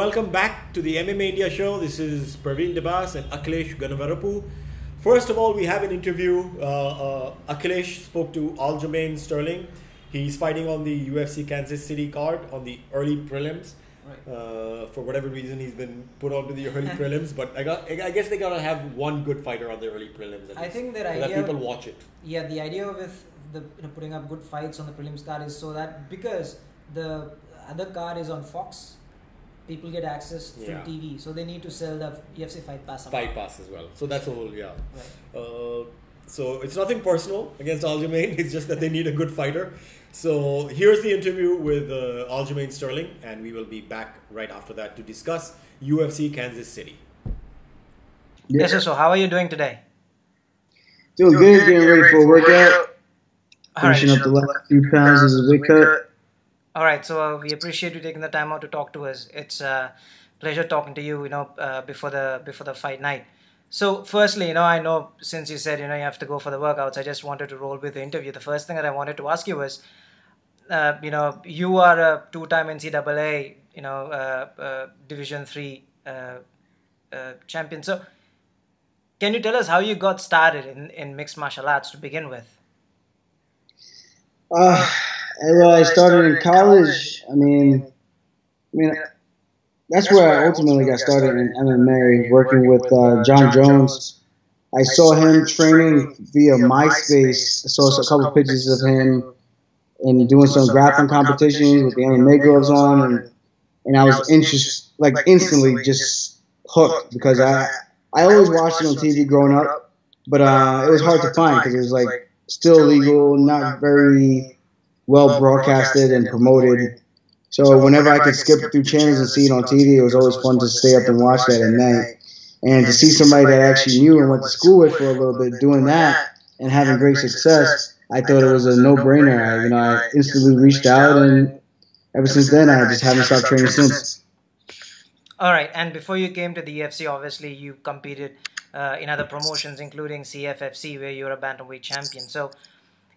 welcome back to the MMA India show. This is Parvin Dabas and Akhilesh Gannavarapu. First of all, we have an interview. Akhilesh spoke to Aljamain Sterling. He's fighting on the UFC Kansas City card on the early prelims. Right. For whatever reason, he's been put onto the early prelims. But I guess they gotta have one good fighter on the early prelims. I think that idea so that people watch it. Yeah, the idea with the putting up good fights on the prelims card is so that because the other card is on Fox, people get access through TV, so they need to sell the UFC Fight Pass. Fight Pass as well. So that's a whole Right. So it's nothing personal against Aljamain. It's just that they need a good fighter. So here's the interview with Aljamain Sterling, and we will be back right after that to discuss UFC Kansas City. Yes, sir. So how are you doing today? Doing good. Getting ready for a workout. Finishing up the last few pounds as a weight cut. All right. So we appreciate you taking the time out to talk to us. It's a pleasure talking to you. Before the fight night. So firstly, I know since you said, you have to go for the workouts, I just wanted to roll with the interview. The first thing that I wanted to ask you was, you are a two-time NCAA, Division III champion. So can you tell us how you got started in mixed martial arts to begin with? Well, I started in college. I mean, that's where I ultimately got started in MMA, working with Jon Jones. I saw him training via MySpace. I saw a couple pictures of him and doing some grappling competitions with the MMA gloves on, and I was instantly just hooked because I always watched it on TV growing up, but it was hard to find because it was still illegal, not very well broadcasted and promoted. So whenever I could skip through channels and see it on TV, it was always fun to stay up and watch that at night. And to see somebody that I actually knew and went to school with for a little bit doing that and having great success, I thought it was a no-brainer. I instantly reached out, and ever since then, I just haven't stopped training since. All right. And before you came to the UFC, obviously you competed in other promotions, including CFFC, where you're a Bantamweight champion. So,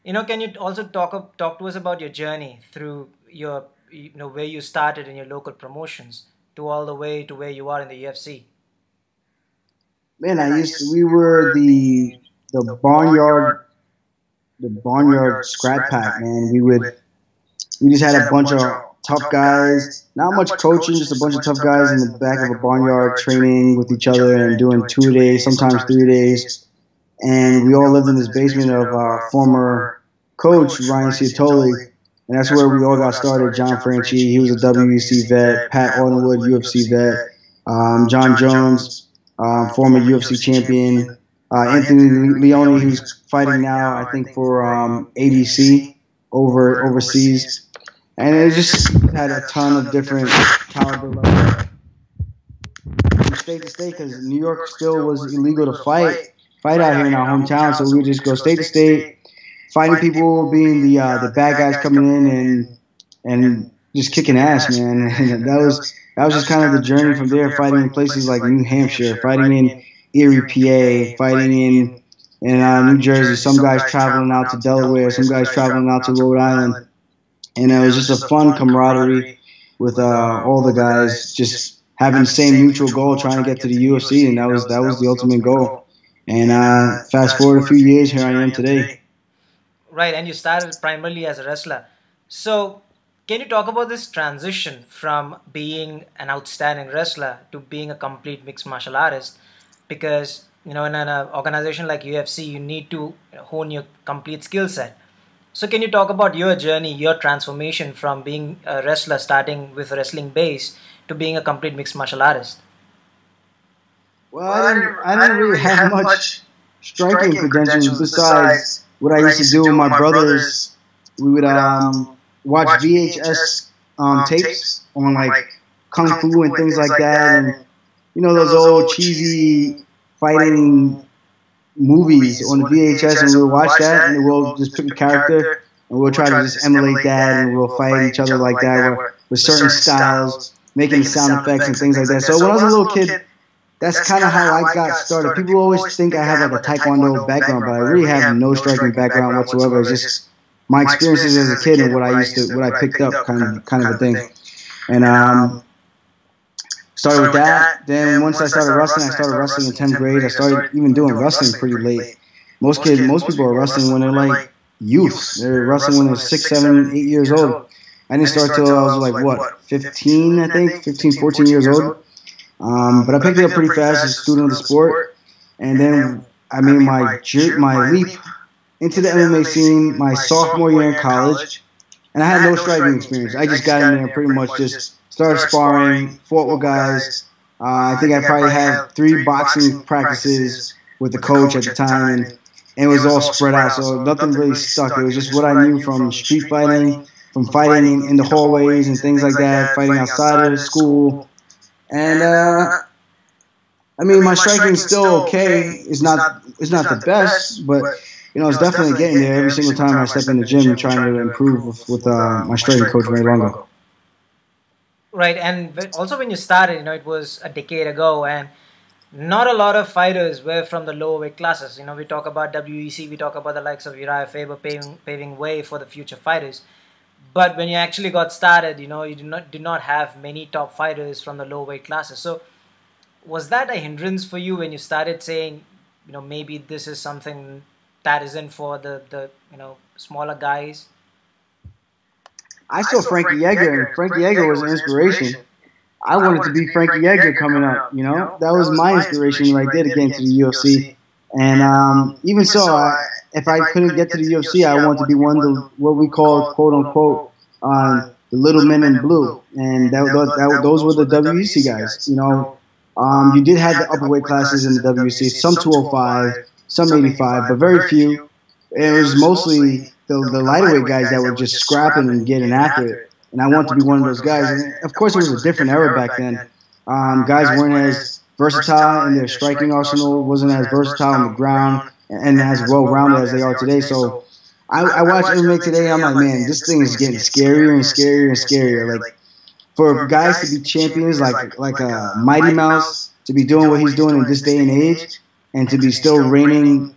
can you also talk to us about your journey through your where you started in your local promotions to all the way to where you are in the UFC? Man, we were the barnyard scrap pack, man. We just had a bunch of tough guys, not much coaching, just a bunch of tough guys in the back of a barnyard training with each other and doing 2 days, sometimes 3 days. And we all lived in this basement of our former coach, Ryan Ciotoli. And that's where we all got started. John Franchi, he was a WEC vet. Pat Arnold, UFC vet. Jon Jones, former UFC champion. Anthony Leone, who's fighting now, I think, for ABC overseas. And it just had a ton of different caliber levels. From state to state, because New York still was illegal to fight out here in our hometown. So we would just go state to state, fighting people, being the bad guys coming in and just kicking ass, man. And that was just kind of the journey from there. Fighting in places like New Hampshire, fighting in Erie, PA, fighting in New Jersey. Some guys traveling out to Delaware, some guys traveling out to Rhode Island, and it was just a fun camaraderie with all the guys, just having the same mutual goal, trying to get to the UFC, and that was the ultimate goal. And fast forward a few years, here I am today. Right, and you started primarily as a wrestler. So, can you talk about this transition from being an outstanding wrestler to being a complete mixed martial artist? Because, in an organization like UFC, you need to hone your complete skill set. So, can you talk about your journey, your transformation from being a wrestler, starting with wrestling base, to being a complete mixed martial artist? Well, I didn't really have much striking credentials besides what I used to do with my brothers. We would watch VHS tapes on Kung Fu and things like that, and those old cheesy fighting movies on the VHS, and we'll watch that, and we'll just pick a character and we'll try to just emulate that, and we'll fight each other like that with certain styles, making sound effects and things like that. So when I was a little kid, that's kind of how I got started. People always think I have a taekwondo background, but I really have no striking background whatsoever. It's just my experiences as a kid and what I picked up, kind of a thing. And started with that. Then once I started wrestling in 10th grade. I started even doing wrestling pretty late. Most people are wrestling when they're like youths. They're wrestling when they're 6, 7, 8 years old. I didn't start till I was like, what, 15, I think? 15, 14 years old. But I picked it up pretty fast as a student of the sport. And then I made my leap into the MMA scene my sophomore year in college. And I had no striking experience. I just got in there and pretty much just started sparring, fought with guys. I think I probably had 3 boxing practices with the coach at the time, and it was all spread out, so nothing really stuck. It was just what I knew from street fighting, from fighting in the hallways and things like that, fighting outside of school. And I mean, my striking is still okay. It's not the best, but it's definitely getting there. Every single time I step in the gym, trying to improve with my striking coach, Ray Longo. Right, and also when you started, it was a decade ago, and not a lot of fighters were from the lower weight classes. We talk about WEC, we talk about the likes of Uriah Faber paving way for the future fighters. But when you actually got started, you did not have many top fighters from the lower weight classes. So was that a hindrance for you when you started saying, maybe this is something that isn't for the smaller guys? I saw Frankie Yeager, and Frankie Yeager was an inspiration. I wanted to be Frankie Yeager coming up, That was my inspiration right there to get into the UFC. And even so, if I couldn't get to the UFC, I wanted to be one of the, what we call, quote-unquote, the little men in blue. And those were the WEC guys, You did have the upper weight classes in the WEC, some 205, some 85, but very few. It was mostly the lighter weight guys that were just scrapping and getting after it. And I wanted to be one of those guys. And of course, it was a different era back then. Guys weren't as versatile in their striking arsenal, wasn't as versatile on the ground, and as well-rounded as they are today. So I watch MMA today, I'm like, man, this thing is getting scarier and scarier and scarier. Like, for guys to be champions like a Mighty Mouse, to be doing what he's doing in this day and age, and to be still reigning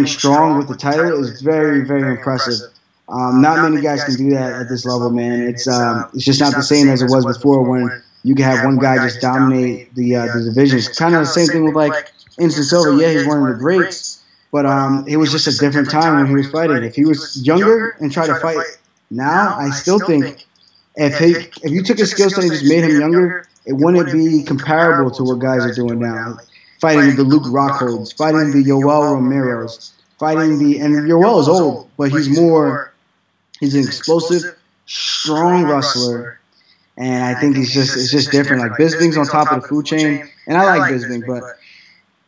strong with the title is very, very impressive. Not many guys can do that at this level, man. It's just not the same as it was before when you could have one guy just dominate the divisions. Kind of the same thing with like Anderson Silva. Yeah, he's one of the greats, but it was just a different time when he was fighting. If he was younger and tried to fight now, I still think if you took his skill set and just made him younger, it wouldn't be comparable to what guys are doing now. Fighting the Luke Rockholds, fighting the Yoel Romeros, and Yoel is old, but he's an explosive, strong wrestler, and I think it's just different. Like Bisping's on top of the food chain, and I like Bisping, but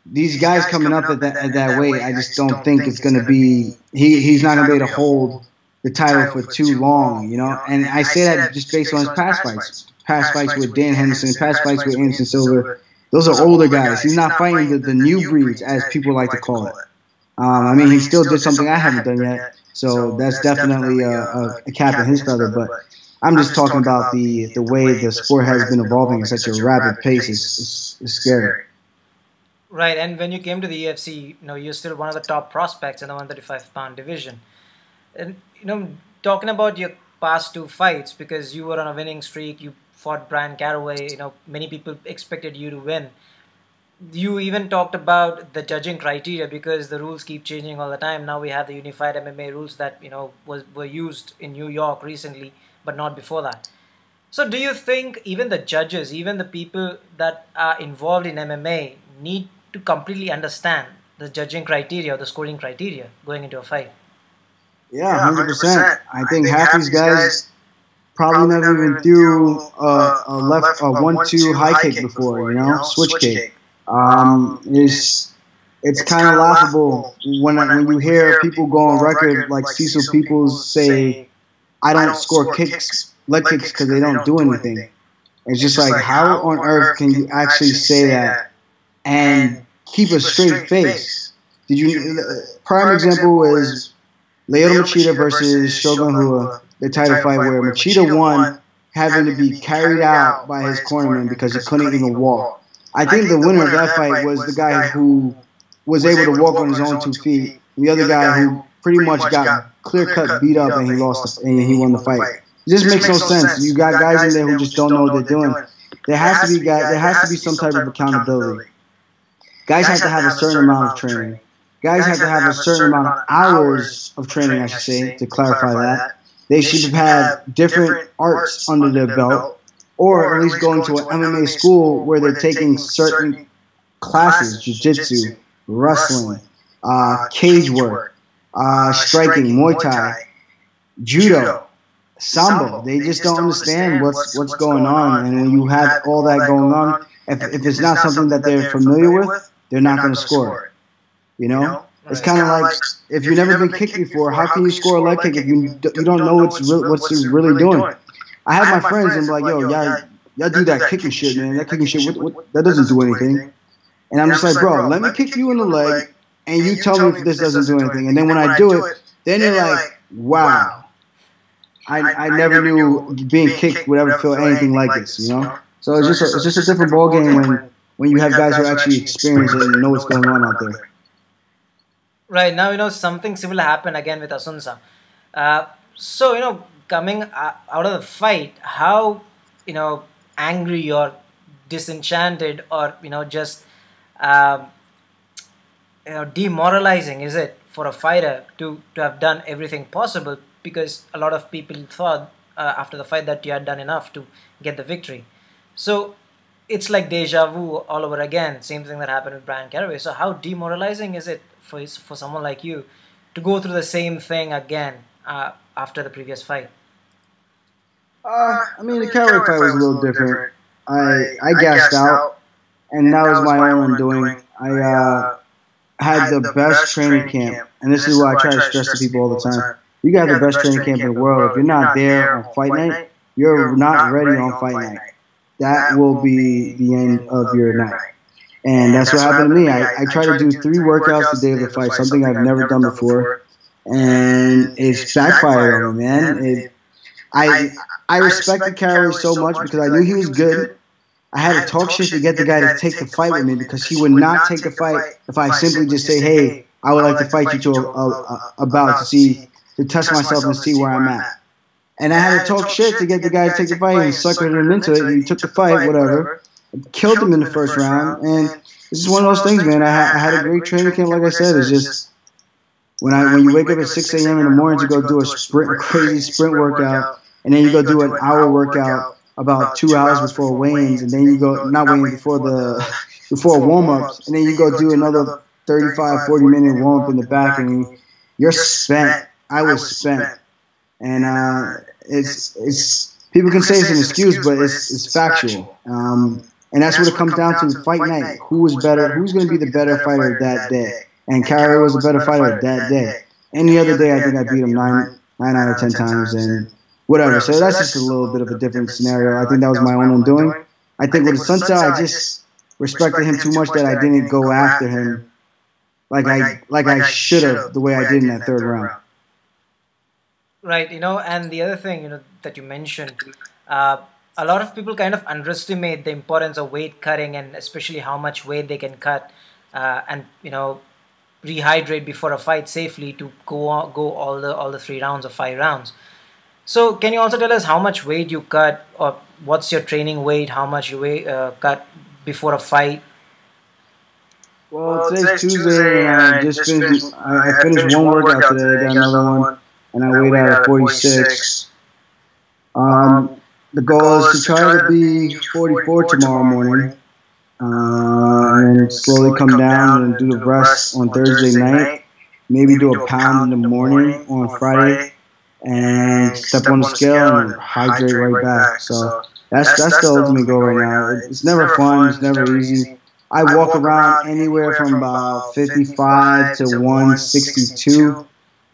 these guys coming up at that weight, I just don't think it's going to be. He's not going to be able to hold the title for too long, And I say that just based on his past fights with Dan Henderson, past fights with Anderson Silva. Those are older guys. He's not fighting the new breeds, as people like to call it. I mean, he still did something I haven't done yet. So that's definitely a cap in his feather. But I'm just talking about the way the sport has been evolving at such a rapid pace. It's scary. Right, and when you came to the UFC, you're still one of the top prospects in the 135-pound division. And talking about your past 2 fights, because you were on a winning streak, you fought Brian Caraway. Many people expected you to win. You even talked about the judging criteria because the rules keep changing all the time. Now we have the unified MMA rules that were used in New York recently, but not before that. So do you think even the judges, even the people that are involved in MMA, need to completely understand the judging criteria or the scoring criteria going into a fight? Yeah, 100%. I think half these guys probably never even threw a 1-2 high kick before, switch kick. It's kind of laughable when you hear people go on record like Cecil Peoples say, I don't score leg kicks because they don't do anything. It's just like, how on earth can you actually say that and keep a straight face? Prime example was Lyoto Machida versus Shogun Rua, the title fight where Machida won having to be carried out by his cornerman because he couldn't even walk. I think the winner of that fight was the guy who was able to walk on his own 2 feet. The other guy who pretty much got clear-cut beat up and he won the fight. It just makes no sense. You got guys in there who just don't know what they're doing. there has to be some type of accountability. Guys have to have a certain amount of training. Guys have to have a certain amount of hours of training, I should say, to clarify that. They should have different arts under their belt, or at least going to an MMA school where they're taking certain classes, jiu-jitsu, wrestling, cage work, striking, Muay Thai, judo, sambo. They just don't understand what's going on. And when you have all that going on, if it's not something that they're familiar with, they're not going to score it. You know? It's kind of like if you've never been kicked before, how can you score a leg kick if you don't know what's really doing? I have my friends and I'm like, yo, y'all do that kicking shit, man. That kicking shit, that doesn't do anything. And I'm just like, bro, let me kick you in the leg, and you tell me if this doesn't do anything. And then when I do it, then you're like, wow, I never knew being kicked would ever feel anything like this, you know? So it's just a different ballgame when you have guys who actually experience it and know what's going on out there. Right, now, you know, something similar happened again with Asunsa. So, you know, coming out of the fight, how, you know, angry or disenchanted or, you know, just, you know, demoralizing is it for a fighter to have done everything possible, because a lot of people thought after the fight that you had done enough to get the victory. So it's like deja vu all over again, same thing that happened with Bryan Caraway. So how demoralizing is it for someone like you to go through the same thing again after the previous fight? I mean, the Caraway fight was a little different. I gassed out, and that was my own undoing. I had the best training camp, and this is what I try to stress to people all the time. You got the best training camp in the world. If you're not there on fight night, you're not ready on fight night. That will be the end of your night. And that's what happened to me. I tried to do 3 workouts the day of the fight, something I've never done before, and it's backfired on me, man. I respected Caraway so much because I knew he was good. I had to talk shit to get the guy to take the fight with me, because he would not take the fight if I simply just say, hey, I would like to fight you to a bout to test myself and see where I'm at. And I had to talk shit to get the guy to take the fight, and suckered him into it, and he took the fight, whatever. Killed him in the first round, and it's just one of those things, man. I had a great training camp, like I said. It's just when you wake up at 6 a.m. in the morning to go do a crazy sprint workout, and then you go do an hour workout about 2 hours before weigh-ins, and then you go not weigh-in before warm-ups, and then you go do another 35, 40-minute warm-up in the back, and you're spent. I was spent, and it's people can say it's an excuse, but it's factual. And that's what it comes down to, fight night. Who was better? Who's going to be the better fighter that day? And Caraway was a better fighter that day. Any other day, I think I beat him 9 out of 10 times and whatever. So that's just a little bit of a different scenario. I think that was my own undoing. I think with Sunset, I just respected him too much that I didn't go after him like I should have, the way I did in that 3rd round. Right, you know, and the other thing, you know, that you mentioned, a lot of people kind of underestimate the importance of weight cutting, and especially how much weight they can cut and, you know, rehydrate before a fight safely to go all the 3 rounds or 5 rounds. So can you also tell us how much weight you cut, or what's your training weight, how much you cut before a fight? Well, today's Tuesday, and I finished one workout today. I got another one, and I weighed out at 46. The goal is to try to be 44 tomorrow morning, and slowly come down and do the rest on Thursday night. Maybe do a pound in the morning on Friday, and step on the scale and hydrate right back. So that's the ultimate goal right now. It's never fun. It's never easy. I walk around anywhere from about 55 to 162,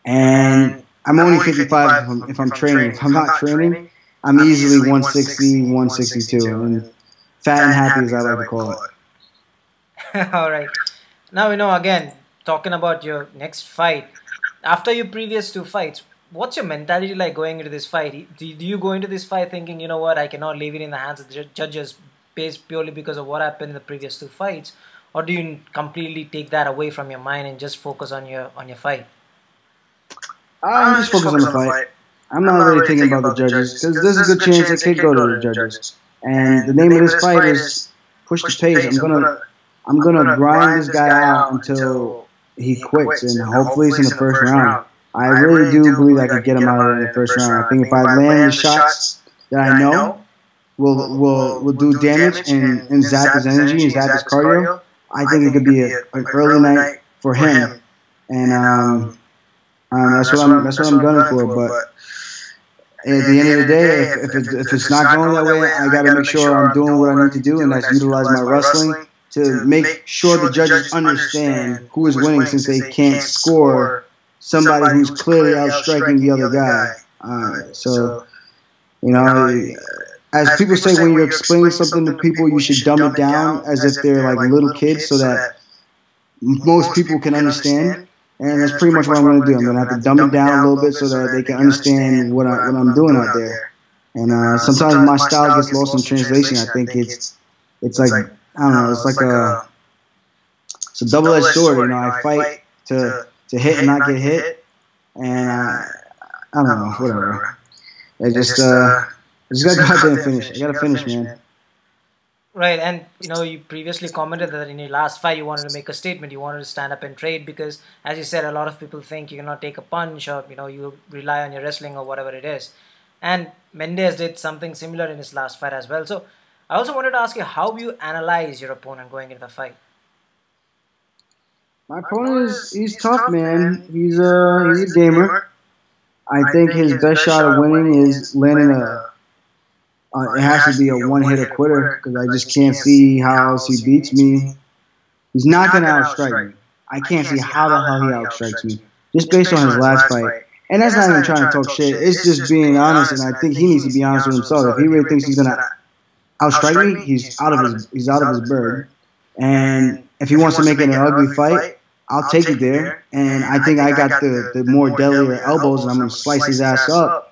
and I'm only 55 if I'm training. If I'm not training, I'm easily 160, 162, and fat and happy, as I like to call it. All right. Now, you know, again, talking about your next fight, after your previous 2 fights, what's your mentality like going into this fight? Do you go into this fight thinking, you know what, I cannot leave it in the hands of the judges based purely because of what happened in the previous 2 fights? Or do you completely take that away from your mind and just focus on your fight? I'm just focused on the fight. I'm not really thinking about the judges, because there's a good chance it could go to the judges. And the name of this fight is push the pace. I'm gonna grind this guy out until he quits, and hopefully it's in the first round. I really do believe I could get him out of there in the first round. I think if I land the shots that I know will do damage and zap his energy and zap his cardio, I think it could be an early night for him. And that's what I'm gunning for. But at the end of the day, if it's not going that way, I got to make sure I'm doing what I need to do, and that's utilize my wrestling to make sure the judges understand who is winning, since they can't score somebody who's clearly outstriking the other guy. So, you know, as people say, when you're explaining something to people, you should dumb it down as if they're like little kids, so that most people can understand. And that's pretty much what I'm going to do. I'm going to have to dumb it down a little bit so that they can understand what I'm doing out there. And sometimes my style gets lost in translation. I think it's like, I don't know, it's a double-edged sword. You know, I fight to hit and not get hit, and I don't know, whatever. I just got to go out there and finish. I got to finish, man. Right, and you know, you previously commented that in your last fight you wanted to make a statement, you wanted to stand up and trade, because as you said, a lot of people think you cannot take a punch, or you know, you rely on your wrestling or whatever it is. And Mendes did something similar in his last fight as well. So I also wanted to ask you, how you analyze your opponent going into the fight? My opponent he's tough, man. He's a gamer. I think his best shot of winning is landing it has to be a one-hitter quitter, because I just can't see how else he beats me. He's not going to outstrike me. I can't see how the hell he outstrikes me, just based on his last fight. And that's not even trying to talk shit. It's just being honest, and I think he needs to be honest with himself. If he really thinks he's going to outstrike me, he's out of his bird. And if he wants to make it an ugly fight, I'll take it there. And I think I got the more deadlier elbows, and I'm going to slice his ass up.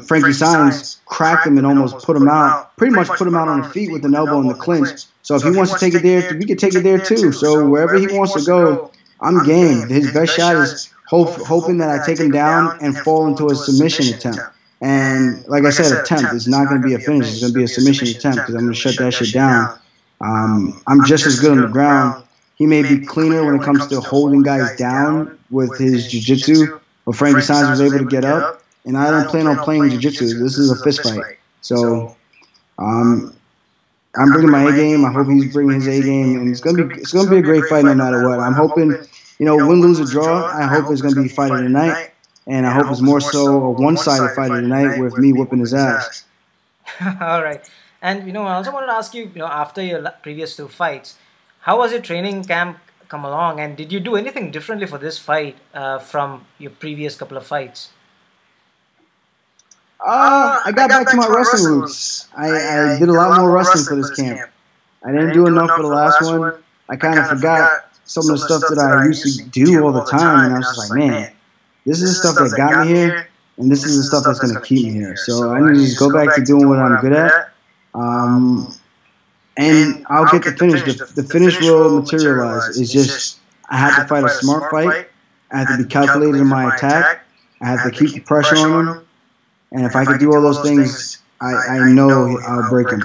Frankie Saenz cracked him and almost put him out, pretty much put him out on the feet with an elbow in the clinch. So if he wants to take it there, we can take it there too. So wherever he wants to go, I'm game. His best shot is hoping that I take him down and fall into a submission attempt. And like I said, attempt. It's not going to be a finish. It's going to be a submission attempt, because I'm going to shut that shit down. I'm just as good on the ground. He may be cleaner when it comes to holding guys down with his jiu-jitsu, but Frankie Saenz was able to get up. And I don't plan on playing jiu-jitsu. This is a fist fight. So I'm bringing my A game. I hope he's bringing his A game, and it's gonna be a great fight no matter what. I'm hoping, you know, win, lose, or draw. I hope it's gonna be fight of the night, and I hope it's more so a one-sided fight of the night with me whooping his ass. All right. And you know, I also wanted to ask you, you know, after your previous two fights, how was your training camp come along, and did you do anything differently for this fight from your previous couple of fights? I got back to my wrestling roots. I did a lot more wrestling for this camp. I didn't do enough for the last one. I kind of forgot some of the stuff that I used to do all the time, and I was just like, man, this is the stuff that got me here, and this is the stuff that's going to keep me here. So I need to just go back to doing what I'm good at, and I'll get the finish. The finish will materialize. It's just I have to fight a smart fight. I have to be calculated in my attack. I have to keep the pressure on him. And if I could do all those things, I know I'll break him.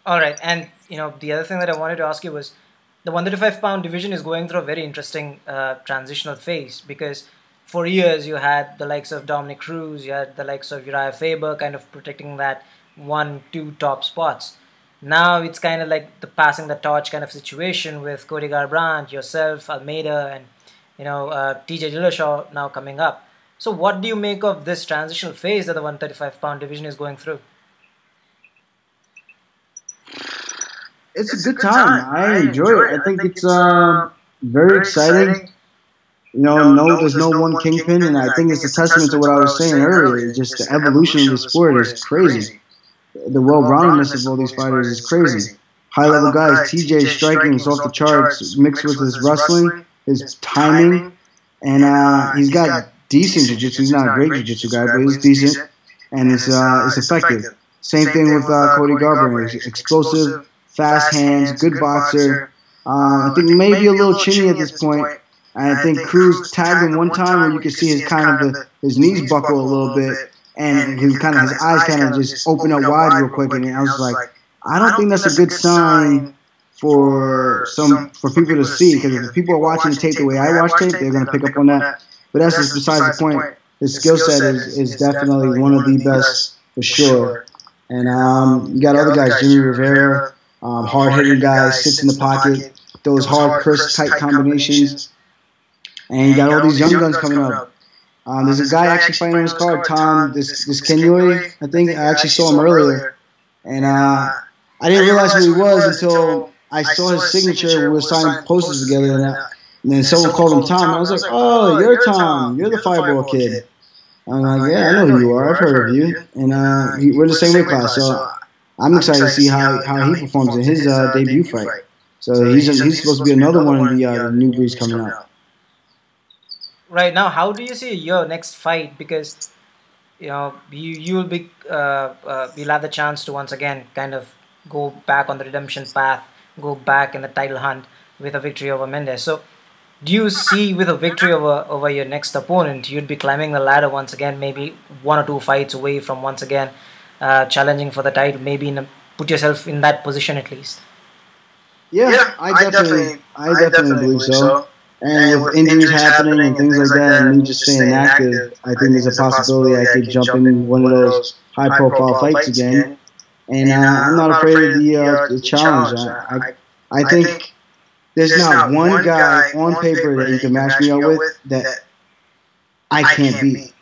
All right. And, you know, the other thing that I wanted to ask you was, the 135-pound division is going through a very interesting transitional phase, because for years you had the likes of Dominic Cruz, you had the likes of Uriah Faber kind of protecting that 1-2 top spots. Now it's kind of like the passing the torch kind of situation with Cody Garbrandt, yourself, Almeida, and, you know, TJ Dillashaw now coming up. So what do you make of this transitional phase that the 135-pound division is going through? It's a good time. I enjoy it. I think it's very exciting. You know, there's no one kingpin, and I think it's a testament to what I was saying earlier. Just the evolution of the sport is crazy. The well-roundedness of all these fighters is crazy. High-level guys, TJ striking is off the charts, mixed with his wrestling, his timing, and he's got decent jiu-jitsu. He's not a great jiu-jitsu guy, but he's decent, and it's effective. Same thing with Cody Garbrandt. He's explosive, fast hands, good boxer. I think maybe a little chinny at this point. I think Cruz tagged him one time where you could see his his knees buckle a little bit. and his eyes kind of just opened up wide real quick, and I was like, I don't think that's a good sign for people to see, because if people are watching the tape the way I watch tape, they're going to pick up on that. But that's just besides the point. His skill set is definitely one of the best for sure. And you got other guys, Jimmy Rivera, hard-hitting guys, sits in the pocket, those hard, crisp, tight combinations. And you got all these young guns coming up. There's a guy actually fighting on his card, Tom, this Kenyoy, I think. I actually saw him earlier. And I didn't realize who he was until I saw his signature. We were signing posters together. And then someone called him Tom. And I was like, oh, you're Tom. You're the Fireball kid. I'm like, yeah, I know who you are. I've heard of you. And we're the same weight class. So I'm excited to see how he performs in his debut fight. So he's supposed to be another one of the new breeds coming out. Right now, how do you see your next fight? Because you will be you'll have the chance to once again kind of go back on the redemption path, go back in the title hunt with a victory over Mendes. So do you see with a victory over your next opponent, you'd be climbing the ladder once again, maybe 1 or 2 fights away from once again challenging for the title, maybe put yourself in that position at least? Yeah, I definitely believe so. And with injuries happening and things like that, and me just staying active, I think there's a possibility I could jump in one of those high-profile fights again. And I'm not afraid of the challenge. I think there's not one guy on paper that you can match me up with that I can't beat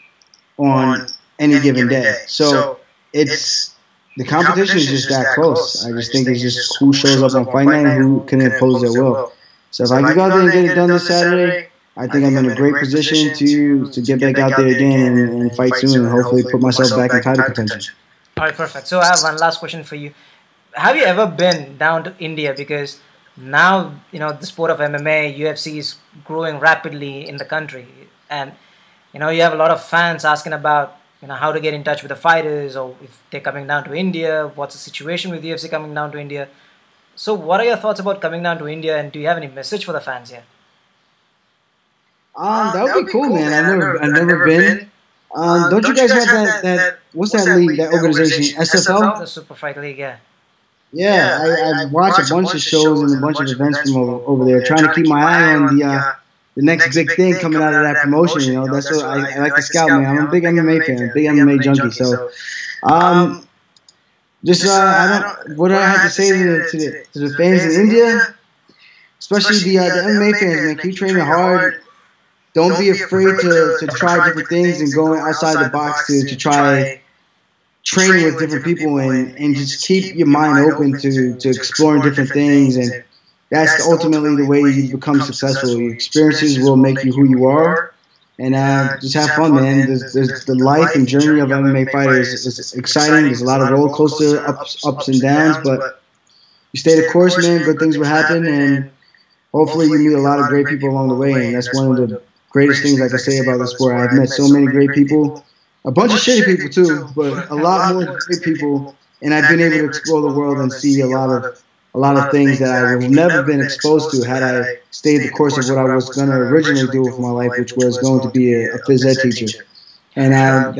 on any given day. So the competition is just that close. I just think it's just who shows up on fight night and who can impose their will. So if I can go out there and get it done this Saturday, I think I'm in a great position to get back out there again and fight soon and hopefully put myself back in title contention. All right, perfect. So I have one last question for you. Have you ever been down to India? Because now, the sport of MMA, UFC is growing rapidly in the country. And, you have a lot of fans asking about, how to get in touch with the fighters, or if they're coming down to India, what's the situation with UFC coming down to India. So what are your thoughts about coming down to India, and do you have any message for the fans here? That would be cool, man. I've never been. Don't you guys have that what's that league, that organization, SFL? The Super Fight League, yeah. Yeah, I watch a bunch of shows and a bunch of events from over there, trying to keep my eye on the next big thing coming out of that promotion. That's what I like to scout, man. I'm a big MMA fan, big MMA junkie. So, what do I have to say to the fans in India, especially the MMA fans, man? Keep training hard. Don't be afraid to try different things and go outside the box to try training with different people and just keep your mind open to exploring different things. And that's ultimately the way you become successful. Your experiences will make you who you are. And just have fun, man. There's the life and journey of MMA fighters is exciting. There's a lot of roller coaster ups and downs, but you stay the course, man. Good things will happen, and hopefully you meet a lot of great people along the way. And that's one of the greatest things I can say about the sport. I've met so many great people, a bunch of shitty people too, but a lot more great people. And I've been able to explore the world and see a lot of things that I would have never been exposed to had I stayed the course of what I was going to originally do with my life, which was going to be a phys ed teacher. And I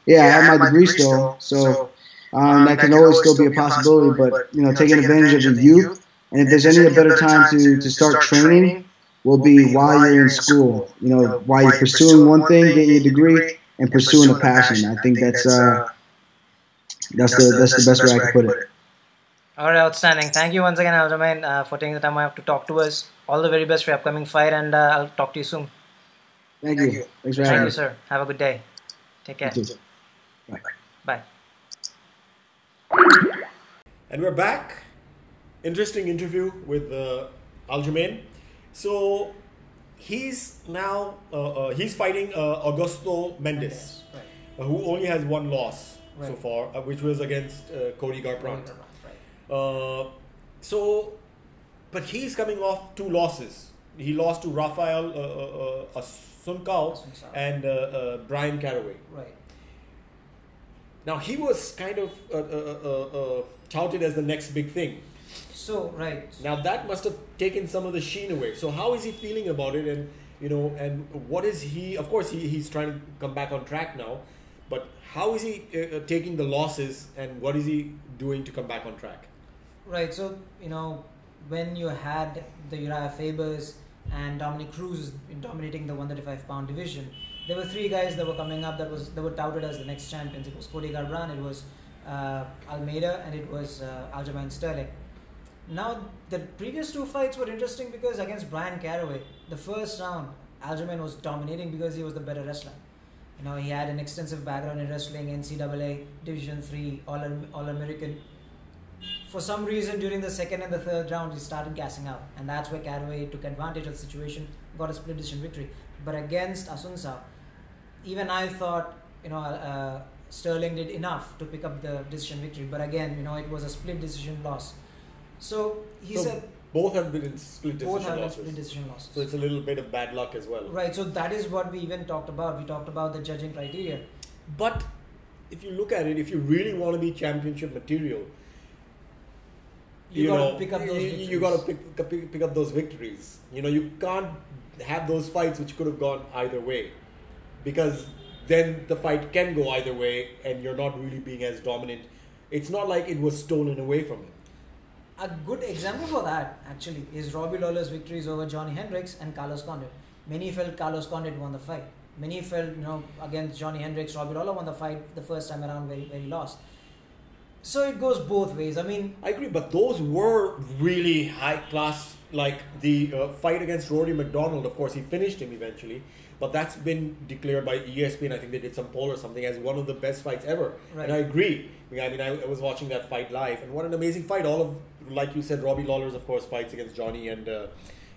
have my degree still, so that can always still be a possibility. But taking advantage of the youth, and if there's any better time to start training, will be while you're in school. While you're pursuing one thing, getting your degree, and pursuing a passion. I think that's the best way I can put it. All right, outstanding. Thank you once again, Aljamain, for taking the time out to talk to us. All the very best for your upcoming fight, and I'll talk to you soon. Thank you. Thanks for having me. Thank you, sir. Have a good day. Take care. You too. Bye. Bye. And we're back. Interesting interview with Aljamain. So he's now he's fighting Augusto Mendes, right, who only has one loss so far, which was against Cody Garbrandt. But he's coming off 2 losses. He lost to Rafael Asuncao and Brian Caraway. Right. Now he was kind of touted as the next big thing. So right. Now that must have taken some of the sheen away. So how is he feeling about it? And and what is he? Of course, he's trying to come back on track now. But how is he taking the losses, and what is he doing to come back on track? Right. So when you had the Uriah Fabers and Dominic Cruz dominating the 135-pound division, there were three guys that were coming up that were touted as the next champions. It was Cody Garbrandt, it was Almeida, and it was Aljamain Sterling. Now, the previous two fights were interesting because against Bryan Caraway, the first round, Aljamain was dominating because he was the better wrestler. He had an extensive background in wrestling, NCAA, Division 3, All-American. For some reason, during the second and the third round, he started gassing out. And that's where Caraway took advantage of the situation, got a split decision victory. But against Assunção, even I thought, Sterling did enough to pick up the decision victory. But again, it was a split decision loss. So he said both have been in split decision both have losses. split decision losses. So it's a little bit of bad luck as well. Right. So that is what we even talked about. We talked about the judging criteria. But if you look at it, if you really want to be championship material, you got to pick up those victories. You got to pick up those victories. You can't have those fights which could have gone either way, because then the fight can go either way and you're not really being as dominant. It's not like it was stolen away from him. A good example for that actually is Robbie Lawler's victories over Johnny Hendricks and Carlos Condit. Many felt Carlos Condit won the fight. Many felt, against Johnny Hendricks, Robbie Lawler won the fight the first time around where he lost. So it goes both ways. I agree, but those were really high class. Like the fight against Rory McDonald, of course, he finished him eventually, but that's been declared by ESPN. I think they did some poll or something as one of the best fights ever. Right. And I agree. I was watching that fight live, and what an amazing fight! All of, like you said, Robbie Lawler's, of course, fights against Johnny and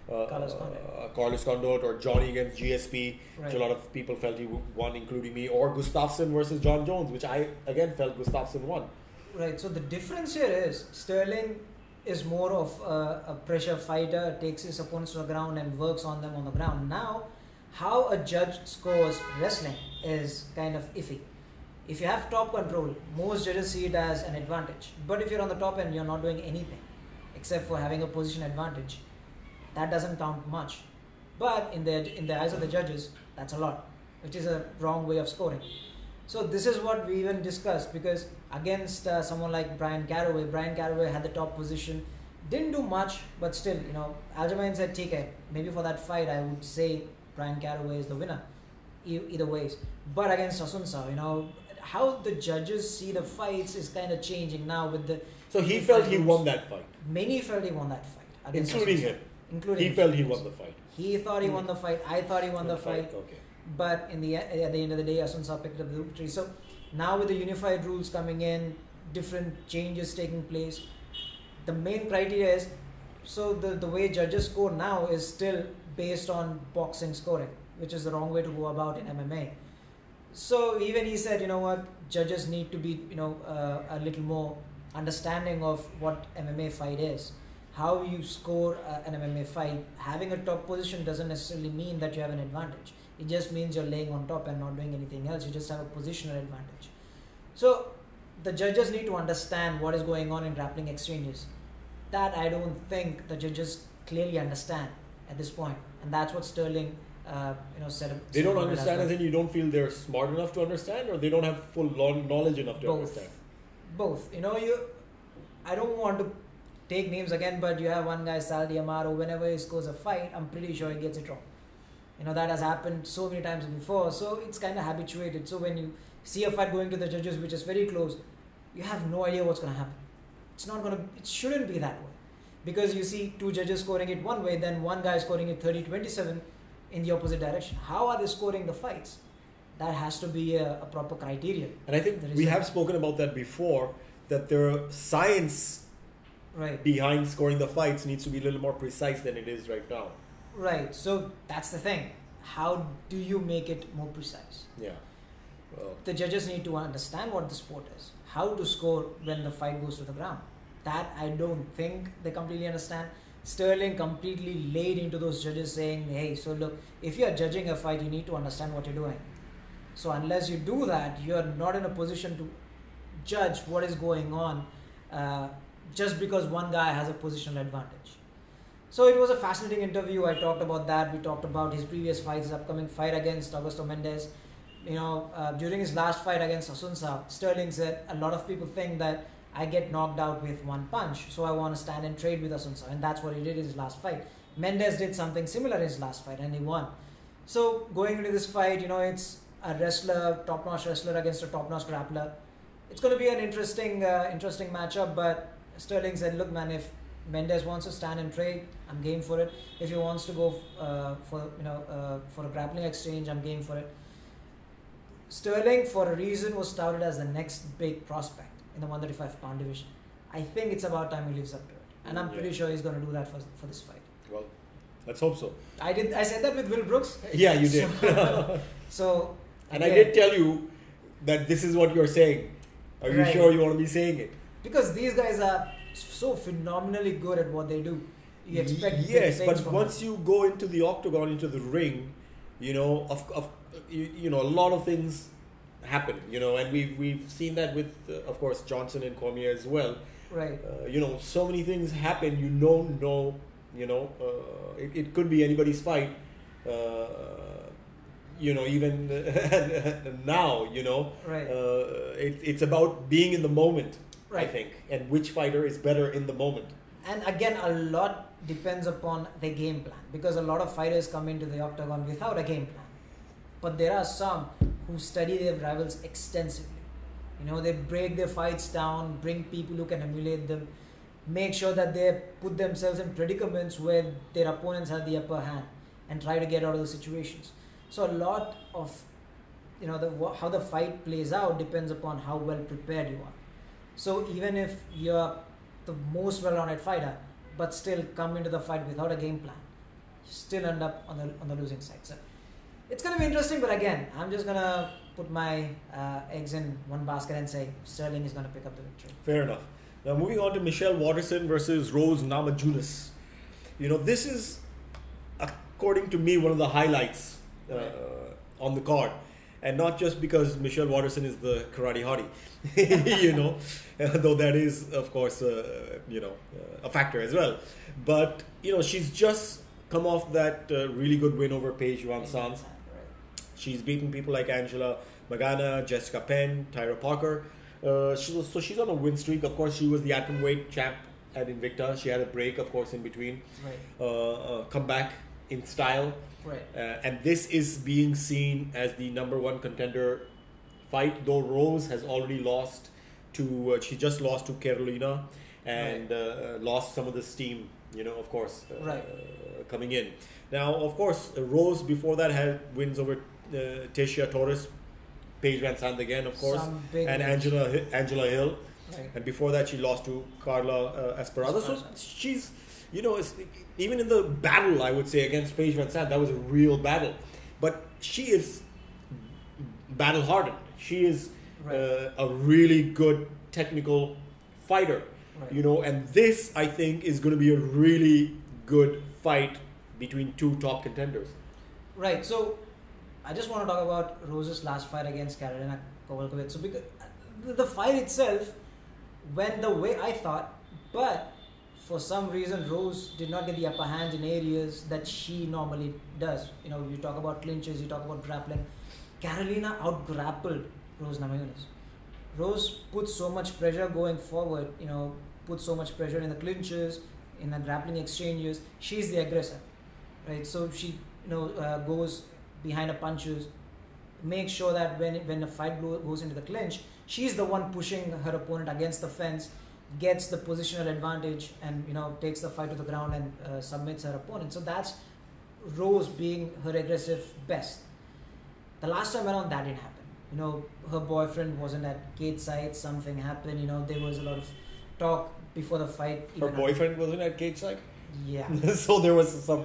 Carlos Condit, or Johnny against GSP, which a lot of people felt he won, including me, or Gustafsson versus John Jones, which I again felt Gustafsson won. Right. So the difference here is Sterling is more of a pressure fighter, takes his opponents to the ground and works on them on the ground. Now, how a judge scores wrestling is kind of iffy. If you have top control, most judges see it as an advantage. But if you're on the top end, you're not doing anything except for having a position advantage. That doesn't count much. But in the eyes of the judges, that's a lot, which is a wrong way of scoring. So this is what we even discussed, because against someone like Bryan Caraway had the top position, didn't do much, but still, Aljamain said, take it. Maybe for that fight, I would say Bryan Caraway is the winner, either ways. But against Assunção, how the judges see the fights is kind of changing now with the... So he felt he won that fight. Many felt he won that fight. Including him. Including he felt he won the fight. He thought he won the fight. I thought he won the fight. Okay. But at the end of the day, Assunção picked up the victory. So now with the unified rules coming in, different changes taking place, the main criteria is, so the way judges score now is still based on boxing scoring, which is the wrong way to go about in MMA. So even he said, judges need to be, a little more understanding of what MMA fight is. How you score an MMA fight. Having a top position doesn't necessarily mean that you have an advantage. It just means you're laying on top and not doing anything else. You just have a positional advantage. So the judges need to understand what is going on in grappling exchanges. That I don't think the judges clearly understand at this point. And that's what Sterling said. They don't understand as in you don't feel they're smart enough to understand, or they don't have full knowledge enough to understand? Both. I don't want to take names again, but you have one guy, Sal Diamaro, whenever he scores a fight, I'm pretty sure he gets it wrong. That has happened so many times before, so it's kind of habituated. So when you see a fight going to the judges, which is very close, you have no idea what's going to happen. It shouldn't be that way. Because you see two judges scoring it one way, then one guy scoring it 30-27 in the opposite direction. How are they scoring the fights? That has to be a proper criteria. And I think we have spoken about that before, that the science behind scoring the fights needs to be a little more precise than it is right now. Right. So that's the thing. How do you make it more precise? Yeah. Well, the judges need to understand what the sport is. How to score when the fight goes to the ground. That I don't think they completely understand. Sterling completely laid into those judges saying, hey, so look, if you're judging a fight, you need to understand what you're doing. So unless you do that, you're not in a position to judge what is going on just because one guy has a positional advantage. So it was a fascinating interview. I talked about that. We talked about his previous fights, his upcoming fight against Augusto Mendes. during his last fight against Asunsa, Sterling said a lot of people think that I get knocked out with one punch, so I want to stand and trade with Asunsa, and that's what he did in his last fight. Mendes did something similar in his last fight, and he won. So going into this fight, it's a wrestler, top-notch wrestler against a top-notch grappler. It's going to be an interesting matchup, but Sterling said, look man, if Mendes wants to stand and trade, I'm game for it. If he wants to go for a grappling exchange, I'm game for it. Sterling, for a reason, was touted as the next big prospect in the 135-pound division. I think it's about time he lives up to it, and I'm pretty sure he's going to do that for this fight. Well, let's hope so. I said that with Will Brooks. Yeah, you did. So and I did tell you that this is what you're saying. Are you sure you want to be saying it? Because these guys are so phenomenally good at what they do. You expect yes, but once you go into the octagon, into the ring, a lot of things happen. And we've seen that with of course Johnson and Cormier as well. Right. So many things happen. You don't know. It could be anybody's fight. Even now. Right. It's about being in the moment. Right. I think, and which fighter is better in the moment. And again, a lot depends upon the game plan, because a lot of fighters come into the octagon without a game plan. But there are some who study their rivals extensively. They break their fights down, bring people who can emulate them, make sure that they put themselves in predicaments where their opponents have the upper hand and try to get out of the situations. So a lot of how the fight plays out depends upon how well prepared you are. So even if you're the most well-rounded fighter, but still come into the fight without a game plan, you still end up on the losing side. So it's going to be interesting, but again, I'm just going to put my eggs in one basket and say Sterling is going to pick up the victory. Fair enough. Now moving on to Michelle Waterson versus Rose Namajunas. This is, according to me, one of the highlights on the card. And not just because Michelle Waterson is the karate hottie, though that is, of course, a factor as well. But, she's just come off that really good win over Paige Yuan-San. She's beaten people like Angela Magana, Jessica Penn, Tyra Parker. She's on a win streak. Of course, she was the atomweight champ at Invicta. She had a break, of course, in between. Right. Come back in style. Right. And this is being seen as the number one contender fight, though Rose has already lost to, she just lost to Carolina and lost some of the steam, of course, coming in. Now, of course, Rose before that had wins over Teixeira Torres, Paige Van Sant again, of course, and Angela Hill. Right. And before that, she lost to Carla Esparza. So she's, even in the battle, I would say, against Paige Van Sant, that was a real battle. But she is battle hardened. She is a really good technical fighter, and this, I think, is going to be a really good fight between two top contenders. Right. So I just want to talk about Rose's last fight against Karolina Kowalkiewicz. So because the fight itself went the way I thought, but for some reason Rose did not get the upper hand in areas that she normally does. You talk about clinches, you talk about grappling. Carolina out-grappled Rose Namajunas. Rose put so much pressure going forward, put so much pressure in the clinches, in the grappling exchanges. She's the aggressor, right? So she, goes behind the punches, make sure that when the fight goes into the clinch, she's the one pushing her opponent against the fence, gets the positional advantage, and takes the fight to the ground and submits her opponent. So that's Rose being her aggressive best. The last time around, that didn't happen. Her boyfriend wasn't at cage side. Something happened. There was a lot of talk before the fight. Her boyfriend wasn't at cage side? Yeah. So there was some...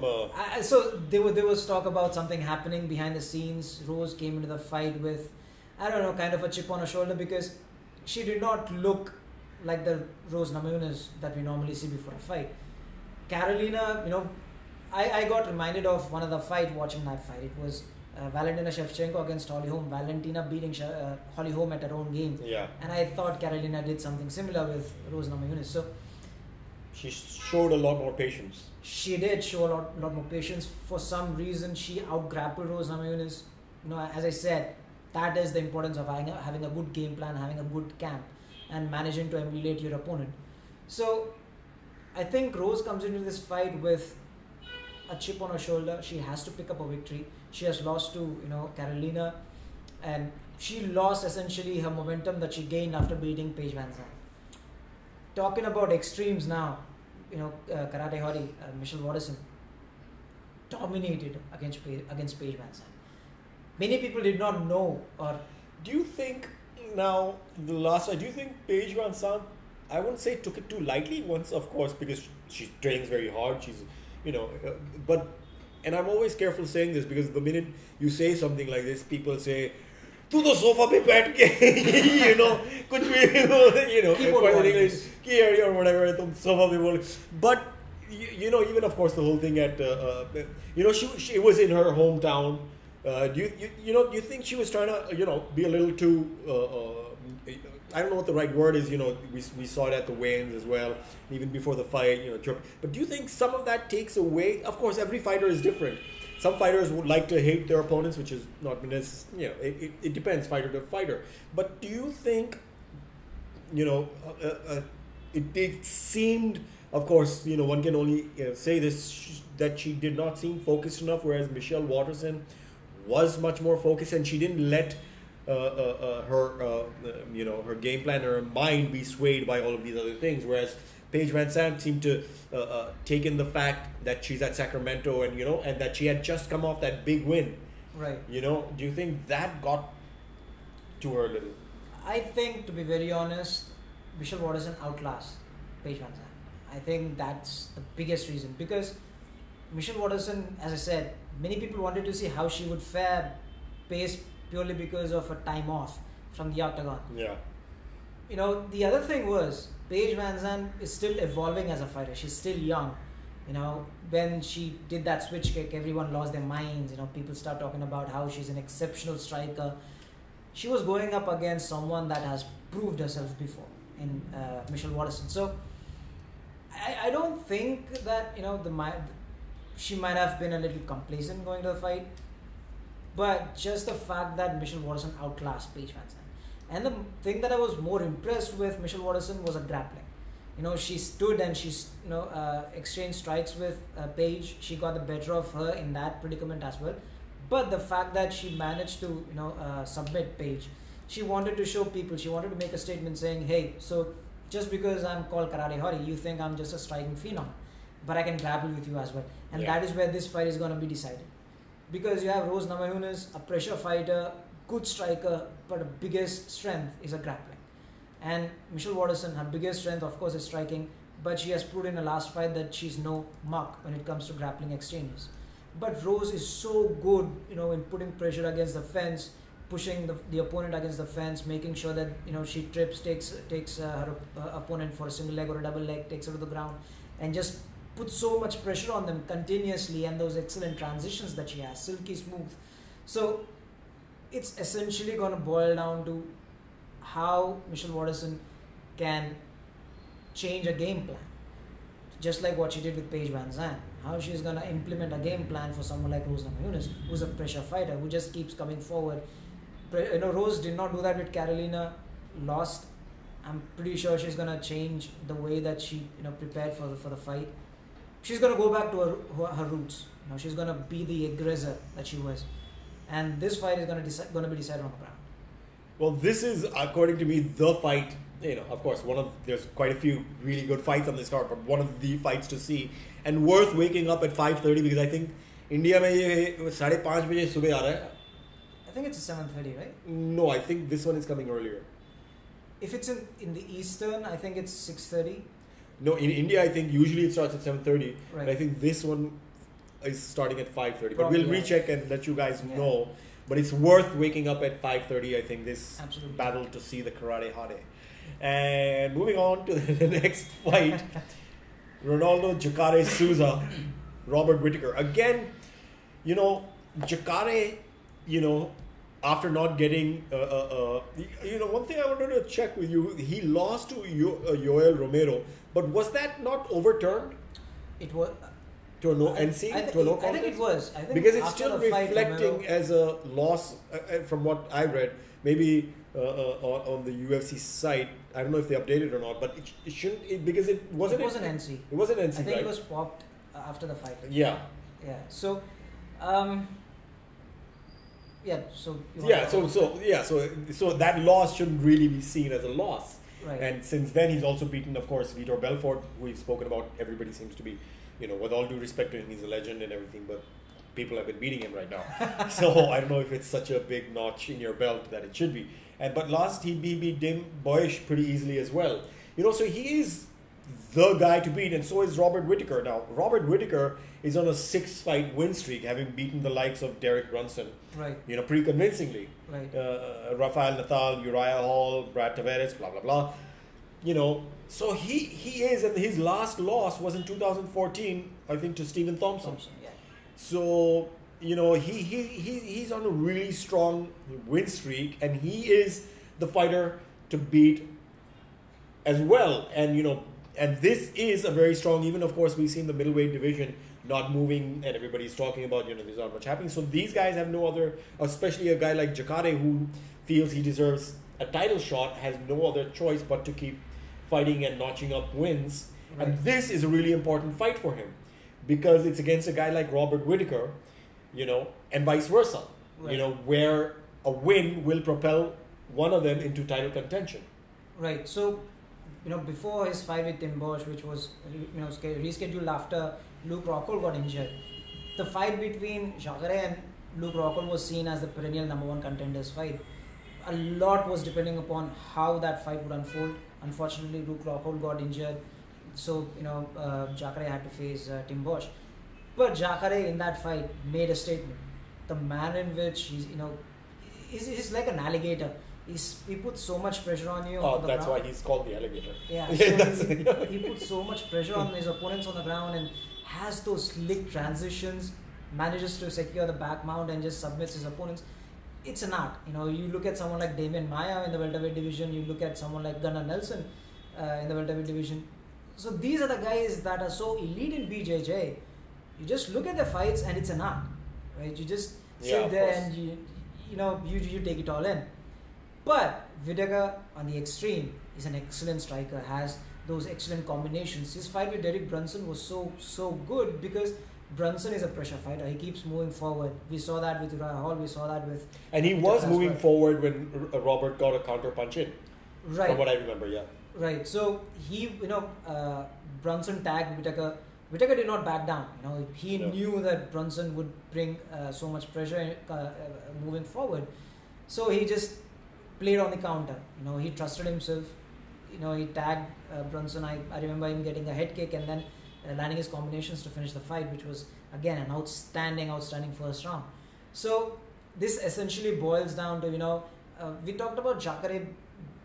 So there was talk about something happening behind the scenes. Rose came into the fight with, I don't know, kind of a chip on her shoulder, because she did not look like the Rose Namajunas that we normally see before a fight. Carolina, I got reminded of one of the fight watching that fight. It was Valentina Shevchenko against Holly Holm. Valentina beating Holly Holm at her own game. Yeah. And I thought Carolina did something similar with Rose Namajunas. So she showed a lot more patience. She did show a lot more patience. For some reason, she out-grappled Rose Namajunas. As I said, that is the importance of having a good game plan, having a good camp, and managing to emulate your opponent. So I think Rose comes into this fight with a chip on her shoulder. She has to pick up a victory. She has lost to Carolina, and she lost essentially her momentum that she gained after beating Paige Van Zandt. Talking about extremes now, Karate Hottie, Michelle Waterson dominated against Paige Van Zandt. Many people did not know. Or do you think now the last? Do you think Paige Van Zandt, I wouldn't say took it too lightly once, of course, because she trains very hard. She's but, and I'm always careful saying this because the minute you say something like this, people say, "तू तो sofa पे बैठ के कुछ भी or whatever तुम sofa पे बोल." But even of course the whole thing at she was in her hometown. Do you think she was trying to be a little too I don't know what the right word is. We saw it at the weigh-ins as well, even before the fight. But do you think some of that takes away? Of course, every fighter is different. Some fighters would like to hate their opponents, which is not it depends fighter to fighter. But do you think it seemed, of course, one can only say this, that she did not seem focused enough, whereas Michelle Waterson was much more focused, and she didn't let her game plan, her mind be swayed by all of these other things, whereas Paige Van Zandt seemed to take in the fact that she's at Sacramento and that she had just come off that big win. Right. Do you think that got to her a little? I think, to be very honest, Michelle Waterson outclassed Paige Van Zandt. I think that's the biggest reason, because Michelle Waterson, as I said, many people wanted to see how she would fare pace purely because of her time off from the octagon. Yeah. The other thing was, Paige Van Zandt is still evolving as a fighter. She's still young. When she did that switch kick, everyone lost their minds. People start talking about how she's an exceptional striker. She was going up against someone that has proved herself before in Michelle Waterson. So I don't think that she might have been a little complacent going to the fight, but just the fact that Michelle Waterson outclassed Paige Van Zandt. And the thing that I was more impressed with Michelle Waterson was her grappling. She stood and she exchanged strikes with Paige. She got the better of her in that predicament as well. But the fact that she managed to submit Paige, she wanted to show people, she wanted to make a statement saying, hey, so just because I'm called Karate Hottie, you think I'm just a striking phenom, but I can grapple with you as well. And that is where this fight is going to be decided. Because you have Rose Namajunas, a pressure fighter, good striker, but her biggest strength is her grappling. And Michelle Waterson, her biggest strength, of course, is striking, but she has proved in the last fight that she's no muck when it comes to grappling exchanges. But Rose is so good, in putting pressure against the fence, pushing the opponent against the fence, making sure that she trips, takes her opponent for a single leg or a double leg, takes her to the ground, and just puts so much pressure on them continuously, and those excellent transitions that she has, silky smooth. So it's essentially going to boil down to how Michelle Waterson can change a game plan, just like what she did with Paige Van Zandt. How she's going to implement a game plan for someone like Rose Namajunas, who's a pressure fighter, who just keeps coming forward. Rose did not do that with Carolina, lost. I'm pretty sure she's going to change the way that she prepared for the fight. She's going to go back to her roots. She's going to be the aggressor that she was. And this fight is going to be decided on the ground. Well, this is, according to me, the fight. Of course, there's quite a few really good fights on this card, but one of the fights to see, and worth waking up at 5:30, because I think India में ये 5:30 बजे सुबह आ रहा है. I think it's 7:30, right? No, I think this one is coming earlier. If it's in the Eastern, I think it's 6:30. No, in India, I think usually it starts at 7:30. Right. But I think this one is starting at 5:30. But we'll recheck and let you guys know. But it's worth waking up at 5:30. I think this battle to see the Karate Hottie. And moving on to the next fight, Ronaldo Jacare Souza, Robert Whitaker. Again, Jacare, after not getting, one thing I wanted to check with you, he lost to Yoel Romero, but was that not overturned? It was, to a no NC, to a no contest? I think it was. I think because it's after still the fight, reflecting Romero, as a loss from what I read. Maybe on the UFC site, I don't know if they updated or not, but it shouldn't because it wasn't. It was an NC. It was an NC. I think right? it was popped after the fight. Yeah. Yeah. So, yeah. So. So that loss shouldn't really be seen as a loss. Right. And since then, he's also beaten, of course, Vitor Belfort, who we've spoken about. Everybody seems to be, with all due respect to him, he's a legend and everything, but people have been beating him right now. So I don't know if it's such a big notch in your belt that it should be. But last, he beat Dim Boyish pretty easily as well. So he is the guy to beat, and so is Robert Whitaker. Now, Robert Whitaker is on a 6-fight win streak, having beaten the likes of Derek Brunson. Right. Pretty convincingly. Right. Rafael Natal, Uriah Hall, Brad Tavares, blah, blah, blah. So he is, and his last loss was in 2014, I think, to Stephen Thompson. Yeah. So, he's on a really strong win streak, and he is the fighter to beat as well. And this is a very strong, even of course we've seen the middleweight division not moving, and everybody's talking about, there's not much happening. So these guys have no other, especially a guy like Jacare, who feels he deserves a title shot, has no other choice but to keep fighting and notching up wins. Right. And this is a really important fight for him, because it's against a guy like Robert Whitaker, and vice versa, right. Where a win will propel one of them into title contention. Right. So, before his fight with Tim Bosch, which was, rescheduled after Luke Rockhold got injured, the fight between Jacare and Luke Rockhold was seen as the perennial #1 contenders fight. A lot was depending upon how that fight would unfold. Unfortunately, Luke Rockhold got injured, so Jacare had to face Tim Bosch. But Jacare in that fight made a statement. The manner in which he's like an alligator. He puts so much pressure on you. Oh, that's why he's called the alligator. Yeah, so he puts so much pressure on his opponents on the ground and has those slick transitions, manages to secure the back mount and just submits his opponents. It's an art. You look at someone like Damian Maia in the welterweight division, you look at someone like Gunnar Nelson in the welterweight division. So these are the guys that are so elite in BJJ. You just look at the fights and it's an art, right? You just sit there and you take it all in. But Whitaker on the extreme is an excellent striker, has those excellent combinations. His fight with Derek Brunson was so good because Brunson is a pressure fighter. He keeps moving forward. We saw that with Uriah Hall. We saw that with... And he was moving forward when Robert got a counter punch in. Right. From what I remember, yeah. Right. So he, Brunson tagged Whitaker. Whitaker did not back down. He knew that Brunson would bring so much pressure moving forward. So he just played on the counter. He trusted himself. He tagged Brunson. I remember him getting a head kick and then landing his combinations to finish the fight, which was again an outstanding first round. So this essentially boils down to we talked about Jacare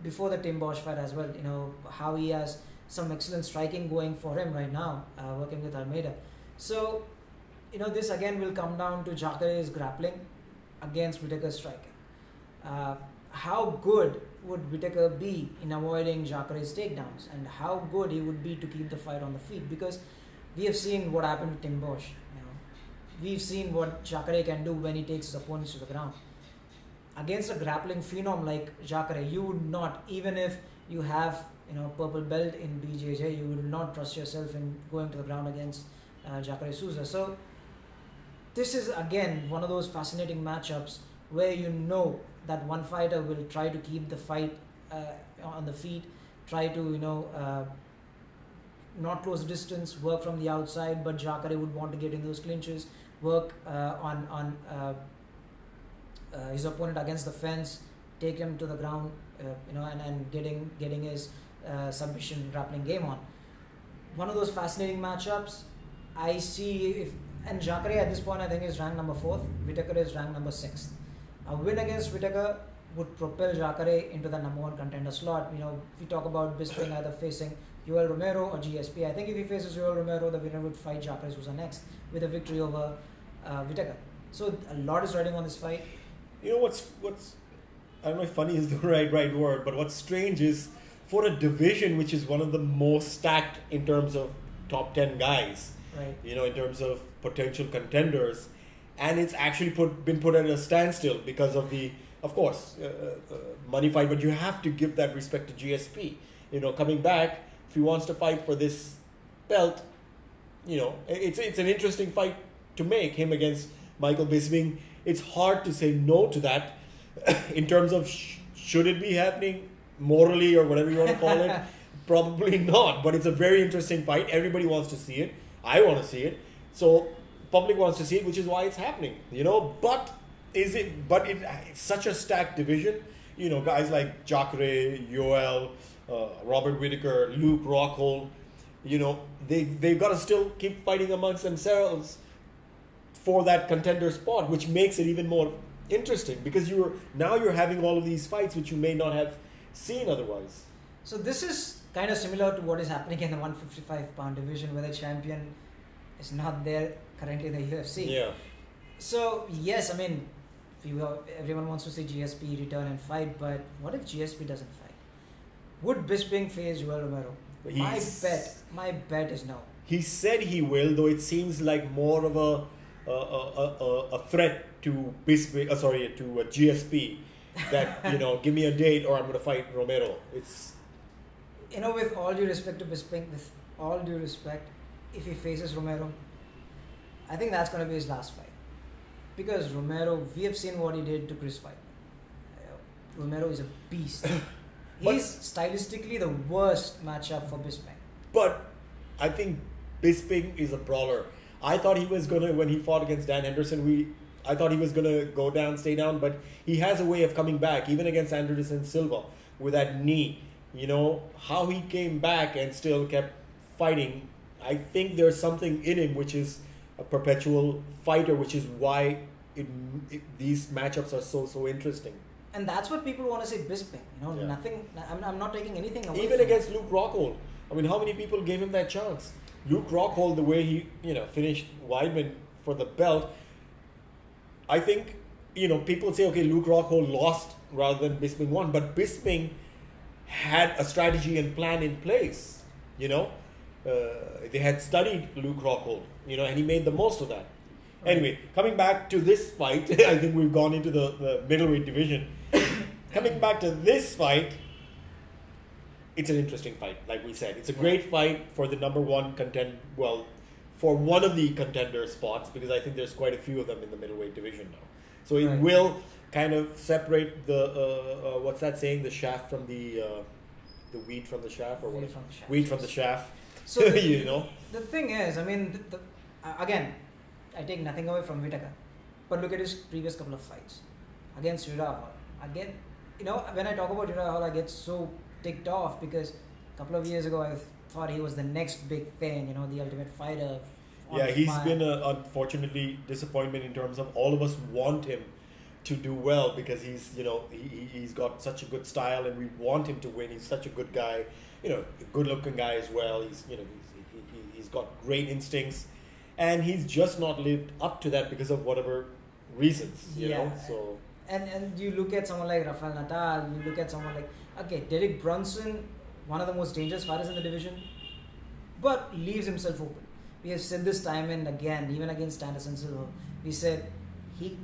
before the Tim Bosch fight as well. How he has some excellent striking going for him right now, working with Almeida. So this again will come down to Jacare's grappling against Whitaker's striking. How good would Whitaker be in avoiding Jacare's takedowns, and how good he would be to keep the fight on the feet? Because we have seen what happened with Tim Bosch. We've seen what Jacare can do when he takes his opponents to the ground. Against a grappling phenom like Jacare, you would not, even if you have purple belt in BJJ, you will not trust yourself in going to the ground against Jacare Souza. So this is again one of those fascinating matchups where that one fighter will try to keep the fight on the feet, try to not close the distance, work from the outside, but Jacare would want to get in those clinches, work on his opponent against the fence, take him to the ground, and getting his submission grappling game on. One of those fascinating matchups. I see and Jacare at this point I think is ranked number 4th. Whitaker is ranked number 6th. A win against Whitaker would propel Jacare into the #1 contender slot. We talk about Bisping either facing Yoel Romero or GSP. I think if he faces Yoel Romero, the winner would fight Jacare Souza next with a victory over Whitaker. So a lot is riding on this fight. What's I don't know if funny is the right word, but what's strange is for a division which is one of the most stacked in terms of top 10 guys, Right. in terms of potential contenders, and it's actually been put at a standstill because of the, of course, money fight. But you have to give that respect to GSP. Coming back, if he wants to fight for this belt, it's an interesting fight to make, him against Michael Bisping. It's hard to say no to that in terms of should it be happening morally or whatever you want to call it. Probably not, but it's a very interesting fight. Everybody wants to see it. I want to see it. So public wants to see it, which is why it's happening. But it's such a stacked division. Guys like Jacare, Yoel, Robert Whitaker, Luke Rockhold. They've got to still keep fighting amongst themselves for that contender spot, which makes it even more interesting because you're having all of these fights which you may not have seen otherwise. So this is kind of similar to what is happening in the 155-pound division, where the champion is not there currently in the UFC. Yeah. So yes, I mean, everyone wants to see GSP return and fight, but what if GSP doesn't fight? Would Bisping face Joel Romero? My bet is no. He said he will, though it seems like more of a threat to Bisping, to GSP, that give me a date or I'm going to fight Romero. It's with all due respect to Bisping, if he faces Romero, I think that's going to be his last fight, because Romero, we have seen what he did to Chris Weidman. Romero is a beast. He's stylistically the worst matchup for Bisping. But I think Bisping is a brawler. I thought he was gonna, when he fought against Dan Henderson, I thought he was gonna go down, stay down, but he has a way of coming back, even against Anderson Silva with that knee. How he came back and still kept fighting. I think there's something in him which is a perpetual fighter, which is why these matchups are so interesting. And that's what people want to say Bisping. Yeah. Nothing. I'm not taking anything away. Even against Luke Rockhold. I mean, how many people gave him that chance? Luke Rockhold, the way he finished Weidman for the belt. I think people say, okay, Luke Rockhold lost rather than Bisping won, but Bisping had a strategy and plan in place. They had studied Luke Rockhold, and he made the most of that. Right. Anyway, coming back to this fight, I think we've gone into the middleweight division. Coming back to this fight, it's an interesting fight, like we said. It's a great fight for the number one for one of the contender spots, because I think there's quite a few of them in the middleweight division now. So it will kind of separate the, what's that saying, the shaft from the wheat from the shaft, or what? Wheat from the shaft. So the thing is, I mean, again, I take nothing away from Whitaker, but look at his previous couple of fights against Uriah Hall. Again, when I talk about Uriah Hall, I get so ticked off because a couple of years ago I thought he was the next big thing, the ultimate fighter. Yeah, he's been unfortunately disappointment in terms of all of us want him to do well because he's got such a good style and we want him to win. He's such a good guy, a good-looking guy as well. He's got great instincts, and he's just not lived up to that because of whatever reasons, you know. So and you look at someone like Rafael Nadal, you look at someone like Derek Brunson, one of the most dangerous fighters in the division, but leaves himself open. We have said this time and again, even against Anderson Silva, we said he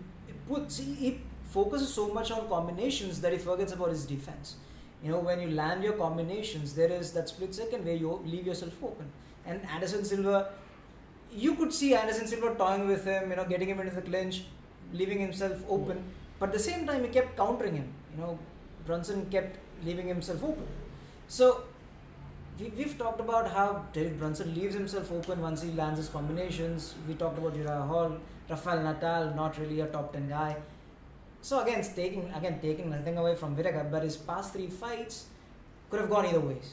focuses so much on combinations that he forgets about his defense. When you land your combinations, there is that split second where you leave yourself open. And Anderson Silva, you could see Anderson Silva toying with him, getting him into the clinch, leaving himself open. But at the same time, he kept countering him. Brunson kept leaving himself open. So we've talked about how Derek Brunson leaves himself open once he lands his combinations. We talked about Uriah Hall, Rafael Nadal, not really a top 10 guy. So again, taking nothing away from Whitaker, but his past 3 fights could have gone either ways.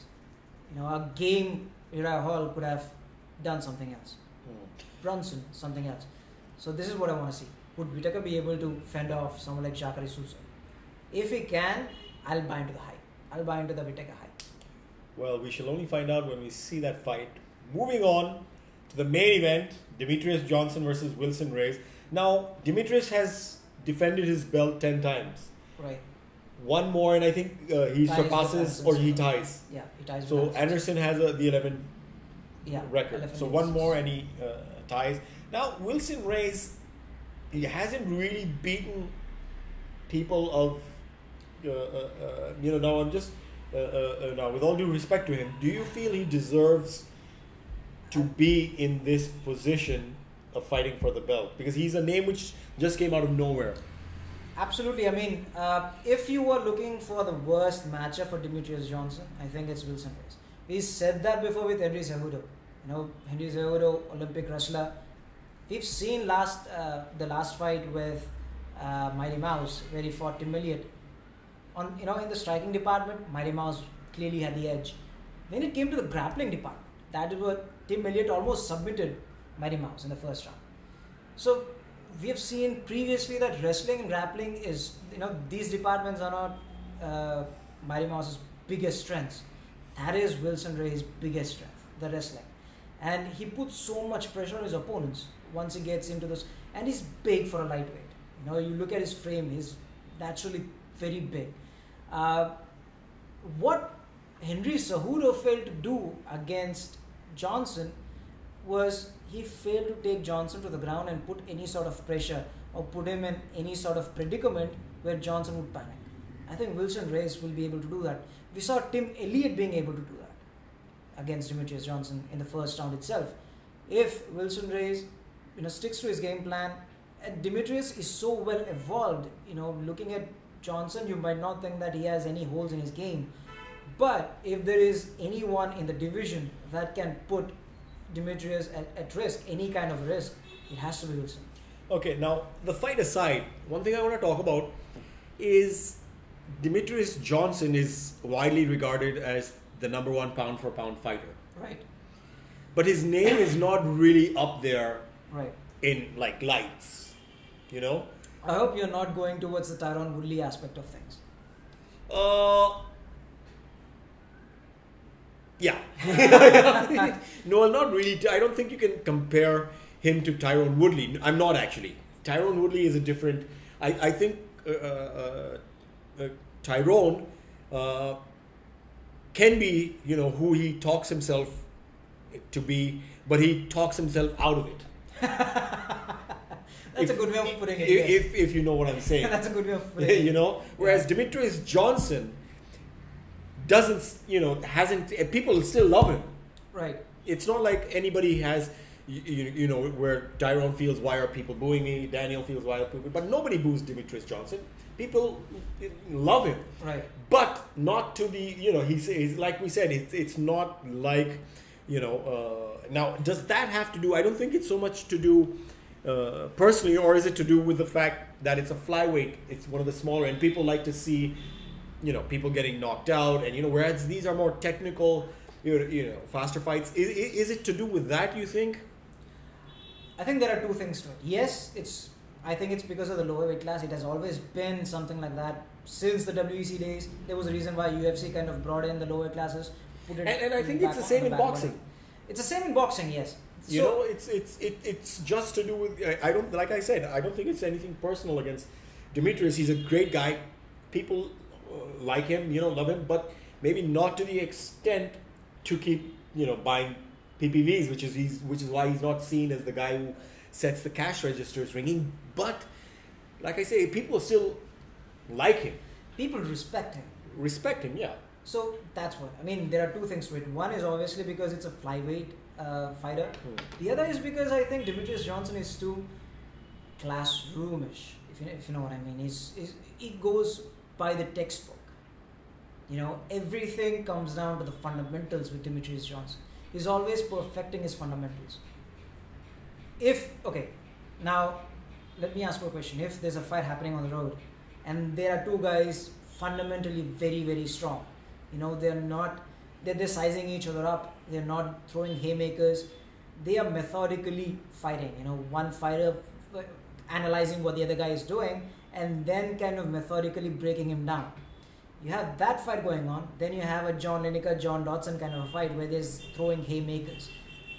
A game Uriah Hall could have done something else. Brunson, something else. So this is what I want to see. Would Whitaker be able to fend off someone like Jacare Souza? If he can, I'll buy into the hype. I'll buy into the Whitaker hype. Well, we shall only find out when we see that fight. Moving on to the main event, Demetrius Johnson versus Wilson Reyes. Now, Demetrius has defended his belt 10 times. Right. One more, and I think he surpasses or he ties. Yeah, he ties. So Anderson has the record. So one more and he ties. Now Wilson Reyes, he hasn't really beaten people of now I'm just now with all due respect to him, do you feel he deserves to be in this position of fighting for the belt? Because he's a name which just came out of nowhere. Absolutely. I mean, if you were looking for the worst matchup for Demetrius Johnson, I think it's Wilson Reyes. We said that before with Henry Cejudo. Henry Cejudo, Olympic wrestler. We've seen the last fight with Mighty Mouse, where he fought Tim Elliott. In the striking department, Mighty Mouse clearly had the edge. When it came to the grappling department, that is what Tim Elliott almost submitted Mighty Mouse in the first round. So we have seen previously that wrestling and grappling is, these departments are not Mighty Mouse's biggest strengths. That is Wilson Reyes' biggest strength, the wrestling. And he puts so much pressure on his opponents once he gets into this. And he's big for a lightweight. You look at his frame, he's naturally very big. What Henry Cejudo failed to do against Johnson was he failed to take Johnson to the ground and put any sort of pressure or put him in any sort of predicament where Johnson would panic. I think Wilson Reyes will be able to do that. We saw Tim Elliott being able to do that against Demetrius Johnson in the first round itself. If Wilson Reyes sticks to his game plan, and Demetrius is so well evolved, looking at Johnson, you might not think that he has any holes in his game. But if there is anyone in the division that can put Demetrius at risk, any kind of risk, it has to be Wilson. Okay, now the fight aside, one thing I want to talk about is Demetrius Johnson is widely regarded as the number one pound for pound fighter. Right. But his name is not really up there right. in lights, I hope you're not going towards the Tyron Woodley aspect of things. Yeah. No, not really. I don't think you can compare him to Tyron Woodley. I'm not actually. Tyron Woodley is a different. I think Tyron can be, who he talks himself to be, but he talks himself out of it. That's a good way of putting it. If you know what I'm saying. That's a good way of putting it. Whereas Demetrius Johnson doesn't, hasn't, people still love him. Right. It's not like anybody has, where Tyrone feels, why are people booing me? Daniel feels, why are people, but nobody boos Demetrius Johnson. People love him. Right. But not to the, he's like we said, it's not like, now does that have to do, I don't think it's so much to do personally, or is it to do with the fact that it's a flyweight, it's one of the smaller, and people like to see, people getting knocked out, and whereas these are more technical, faster fights. Is it to do with that, you think? I think there are two things to it. Yes, I think it's because of the lower weight class. It has always been something like that since the WEC days. There was a reason why UFC kind of brought in the lower class, put it. And I think it's the same in boxing. It's the same in boxing, yes. It's just to do with, I don't, like I said, I don't think it's anything personal against Demetrius. He's a great guy. People like him, love him, but maybe not to the extent to keep, buying PPVs, which is why he's not seen as the guy who sets the cash registers ringing. But like I say, people still like him. People respect him. Respect him, yeah. So that's what I mean. There are two things to it. One is obviously because it's a flyweight fighter. The other is because I think Demetrius Johnson is too classroomish, if you know what I mean. He goes by the textbook. Everything comes down to the fundamentals with Demetrius Johnson. He's always perfecting his fundamentals. Now let me ask you a question. If there's a fight happening on the road and there are two guys fundamentally very, very strong, they're sizing each other up, they're not throwing haymakers, they are methodically fighting, one fighter analyzing what the other guy is doing and then kind of methodically breaking him down. You have that fight going on, then you have a John Lineker, John Dodson kind of a fight where there's throwing haymakers,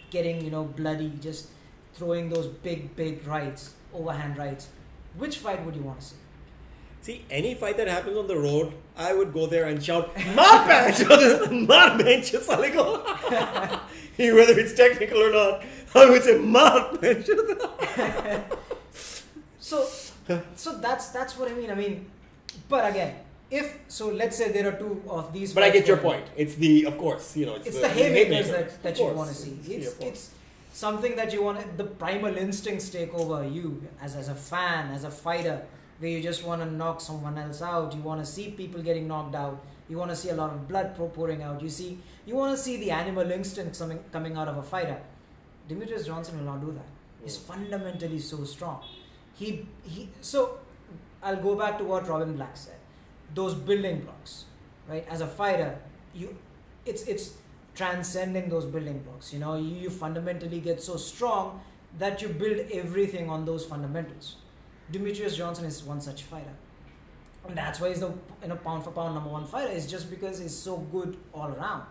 getting, bloody, just throwing those big rights, overhand rights. Which fight would you want to see? See, any fight that happens on the road, I would go there and shout, "Mar bench, mar bench, whether it's technical or not, I would say, "Mar bench." So that's what I mean. I mean, but again, let's say there are two of these. But I get your point. It's of course, it's the haymakers that you want to see. It's something that you want. The primal instincts take over you as a fan, as a fighter, where you just want to knock someone else out. You want to see people getting knocked out. You want to see a lot of blood pouring out. You want to see the animal instincts coming out of a fighter. Demetrius Johnson will not do that. He's fundamentally so strong. So I'll go back to what Robin Black said. Those building blocks, right? As a fighter, it's transcending those building blocks. You fundamentally get so strong that you build everything on those fundamentals. Demetrius Johnson is one such fighter, and that's why he's the pound for pound #1 fighter. Is just because he's so good all around.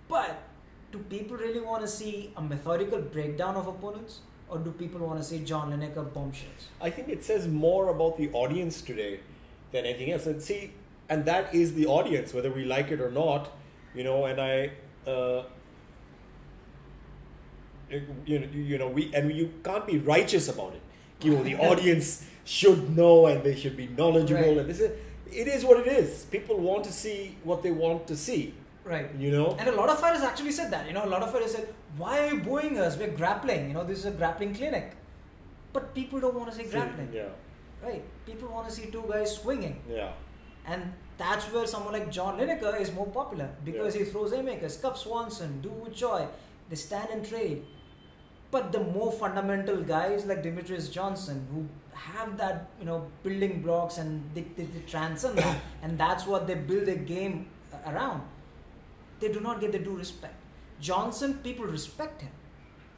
But do people really want to see a methodical breakdown of opponents, or do people want to see John Lineker bombshells? I think it says more about the audience today than anything else. And that is the audience, whether we like it or not. You can't be righteous about it. The audience should know and they should be knowledgeable. Right. And it is what it is. People want to see what they want to see. Right. And a lot of fighters actually said that. A lot of fighters said, "Why are you booing us? We're grappling. This is a grappling clinic." But people don't want to see grappling. Yeah. Right. People want to see two guys swinging. Yeah. And that's where someone like John Lineker is more popular, because he throws haymakers. Cub Swanson, Do Woo Choi, they stand and trade. But the more fundamental guys like Demetrius Johnson, who have that, building blocks, and they transcend that, and that's what they build their game around, they do not get the due respect. Johnson, people respect him,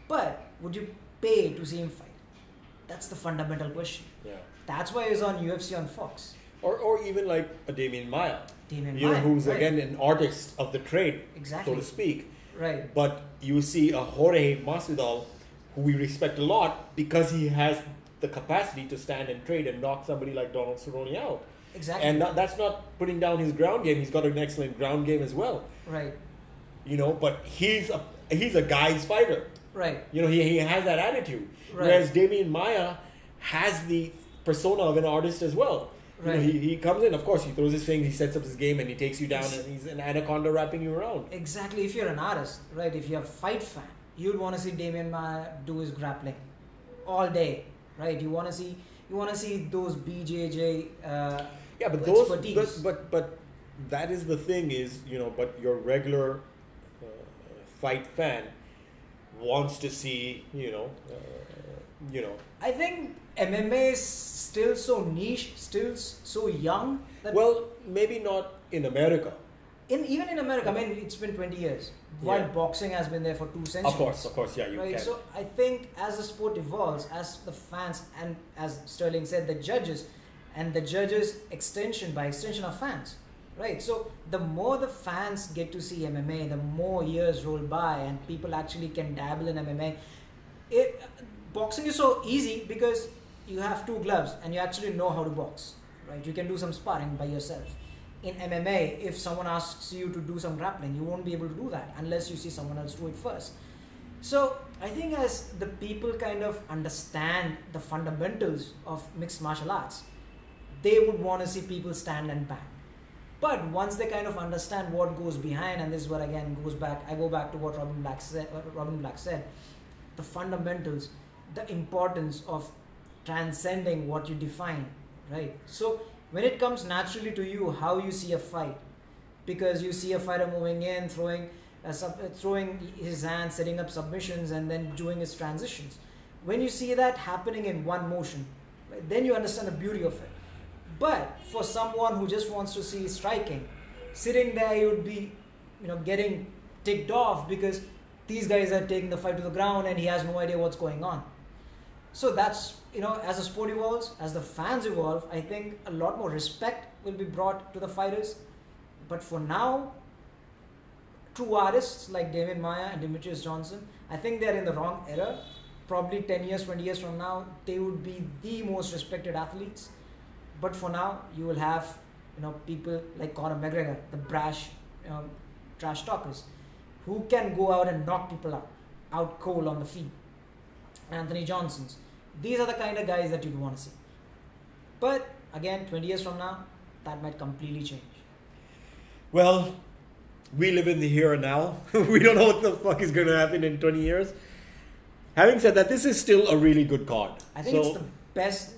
but would you pay to see him fight? That's the fundamental question. Yeah. That's why he's on UFC on Fox. Or even like a Damian Maia. Maia, who's right. again an artist of the trade, Exactly. so to speak. Right. But you see a Jorge Masvidal, who we respect a lot because he has the capacity to stand and trade and knock somebody like Donald Cerrone out. Exactly. And that's not putting down his ground game. He's got an excellent ground game as well. Right. But he's a guy's fighter. Right. He has that attitude. Right. Whereas Damian Maia has the persona of an artist as well. Right. He comes in, of course, he throws his things, he sets up his game, and he takes you down, and he's an anaconda wrapping you around. Exactly. If you're an artist, right, if you're a fight fan, you'd want to see Damian Maia do his grappling all day, right? You want to see those BJJ expertise. But that is the thing is, but your regular fight fan wants to see, I think MMA is still so niche, still so young. Well, maybe not in America. Even in America, I mean, it's been 20 years. While boxing has been there for 2 centuries. Of course, yeah, you right? can. So I think as the sport evolves, as the fans, and as Sterling said, the judges extension are fans. Right? So the more the fans get to see MMA, the more years roll by and people actually can dabble in MMA. Boxing is so easy because you have 2 gloves and you actually know how to box. Right? You can do some sparring by yourself. In MMA, if someone asks you to do some grappling, you won't be able to do that unless you see someone else do it first. So I think as the people kind of understand the fundamentals of mixed martial arts, they would want to see people stand and bang. But once they kind of understand what goes behind, and this is what again I go back to what Robin Black said, the fundamentals, the importance of transcending what you define, right? So when it comes naturally to you, how you see a fight, because you see a fighter moving in, throwing his hands, setting up submissions, and then doing his transitions. When you see that happening in one motion, right, then you understand the beauty of it. But for someone who just wants to see striking, sitting there, you would be, getting ticked off because these guys are taking the fight to the ground and he has no idea what's going on. So that's, as the sport evolves, as the fans evolve, I think a lot more respect will be brought to the fighters. But for now, true artists like Damian Maia and Demetrius Johnson, I think they're in the wrong era. Probably 10 years, 20 years from now, they would be the most respected athletes. But for now, you will have, people like Conor McGregor, the brash, trash talkers, who can go out and knock people out cold on the feet. Anthony Johnson's. These are the kind of guys that you'd want to see. But again, 20 years from now, that might completely change. Well, we live in the here and now. We don't know what the fuck is going to happen in 20 years. Having said that, this is still a really good card. I think it's the best.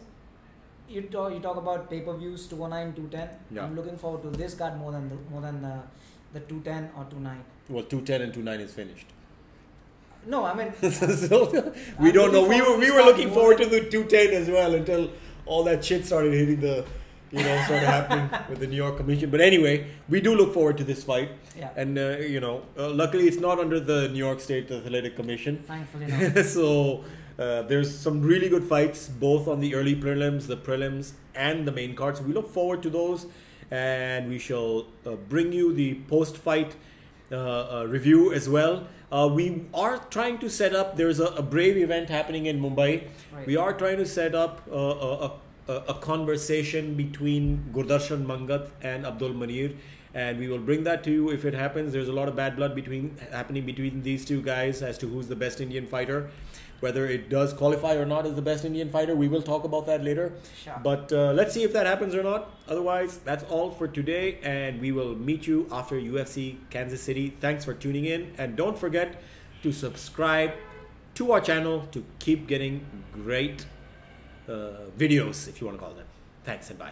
You talk about pay-per-views 209, 210. Yeah. I'm looking forward to this card more than the 210 or 29. Well, 210 and 29 is finished. No, I mean so, we don't know. We were looking forward to the 210 as well until all that shit started hitting the, started happening with the New York Commission. But anyway, we do look forward to this fight. Yeah. And luckily it's not under the New York State Athletic Commission. Thankfully not. So there's some really good fights both on the early prelims, the prelims, and the main card. So we look forward to those, and we shall bring you the post-fight review as well. We are trying to set up, there's a Brave event happening in Mumbai. Right. We are trying to set up a conversation between Gurdarshan Mangat and Abdul Manir, and we will bring that to you if it happens. There's a lot of bad blood happening between these two guys as to who's the best Indian fighter. Whether it does qualify or not as the best Indian fighter, we will talk about that later. Sure. But let's see if that happens or not. Otherwise, that's all for today, and we will meet you after UFC Kansas City. Thanks for tuning in, and don't forget to subscribe to our channel to keep getting great videos, if you want to call them. Thanks and bye.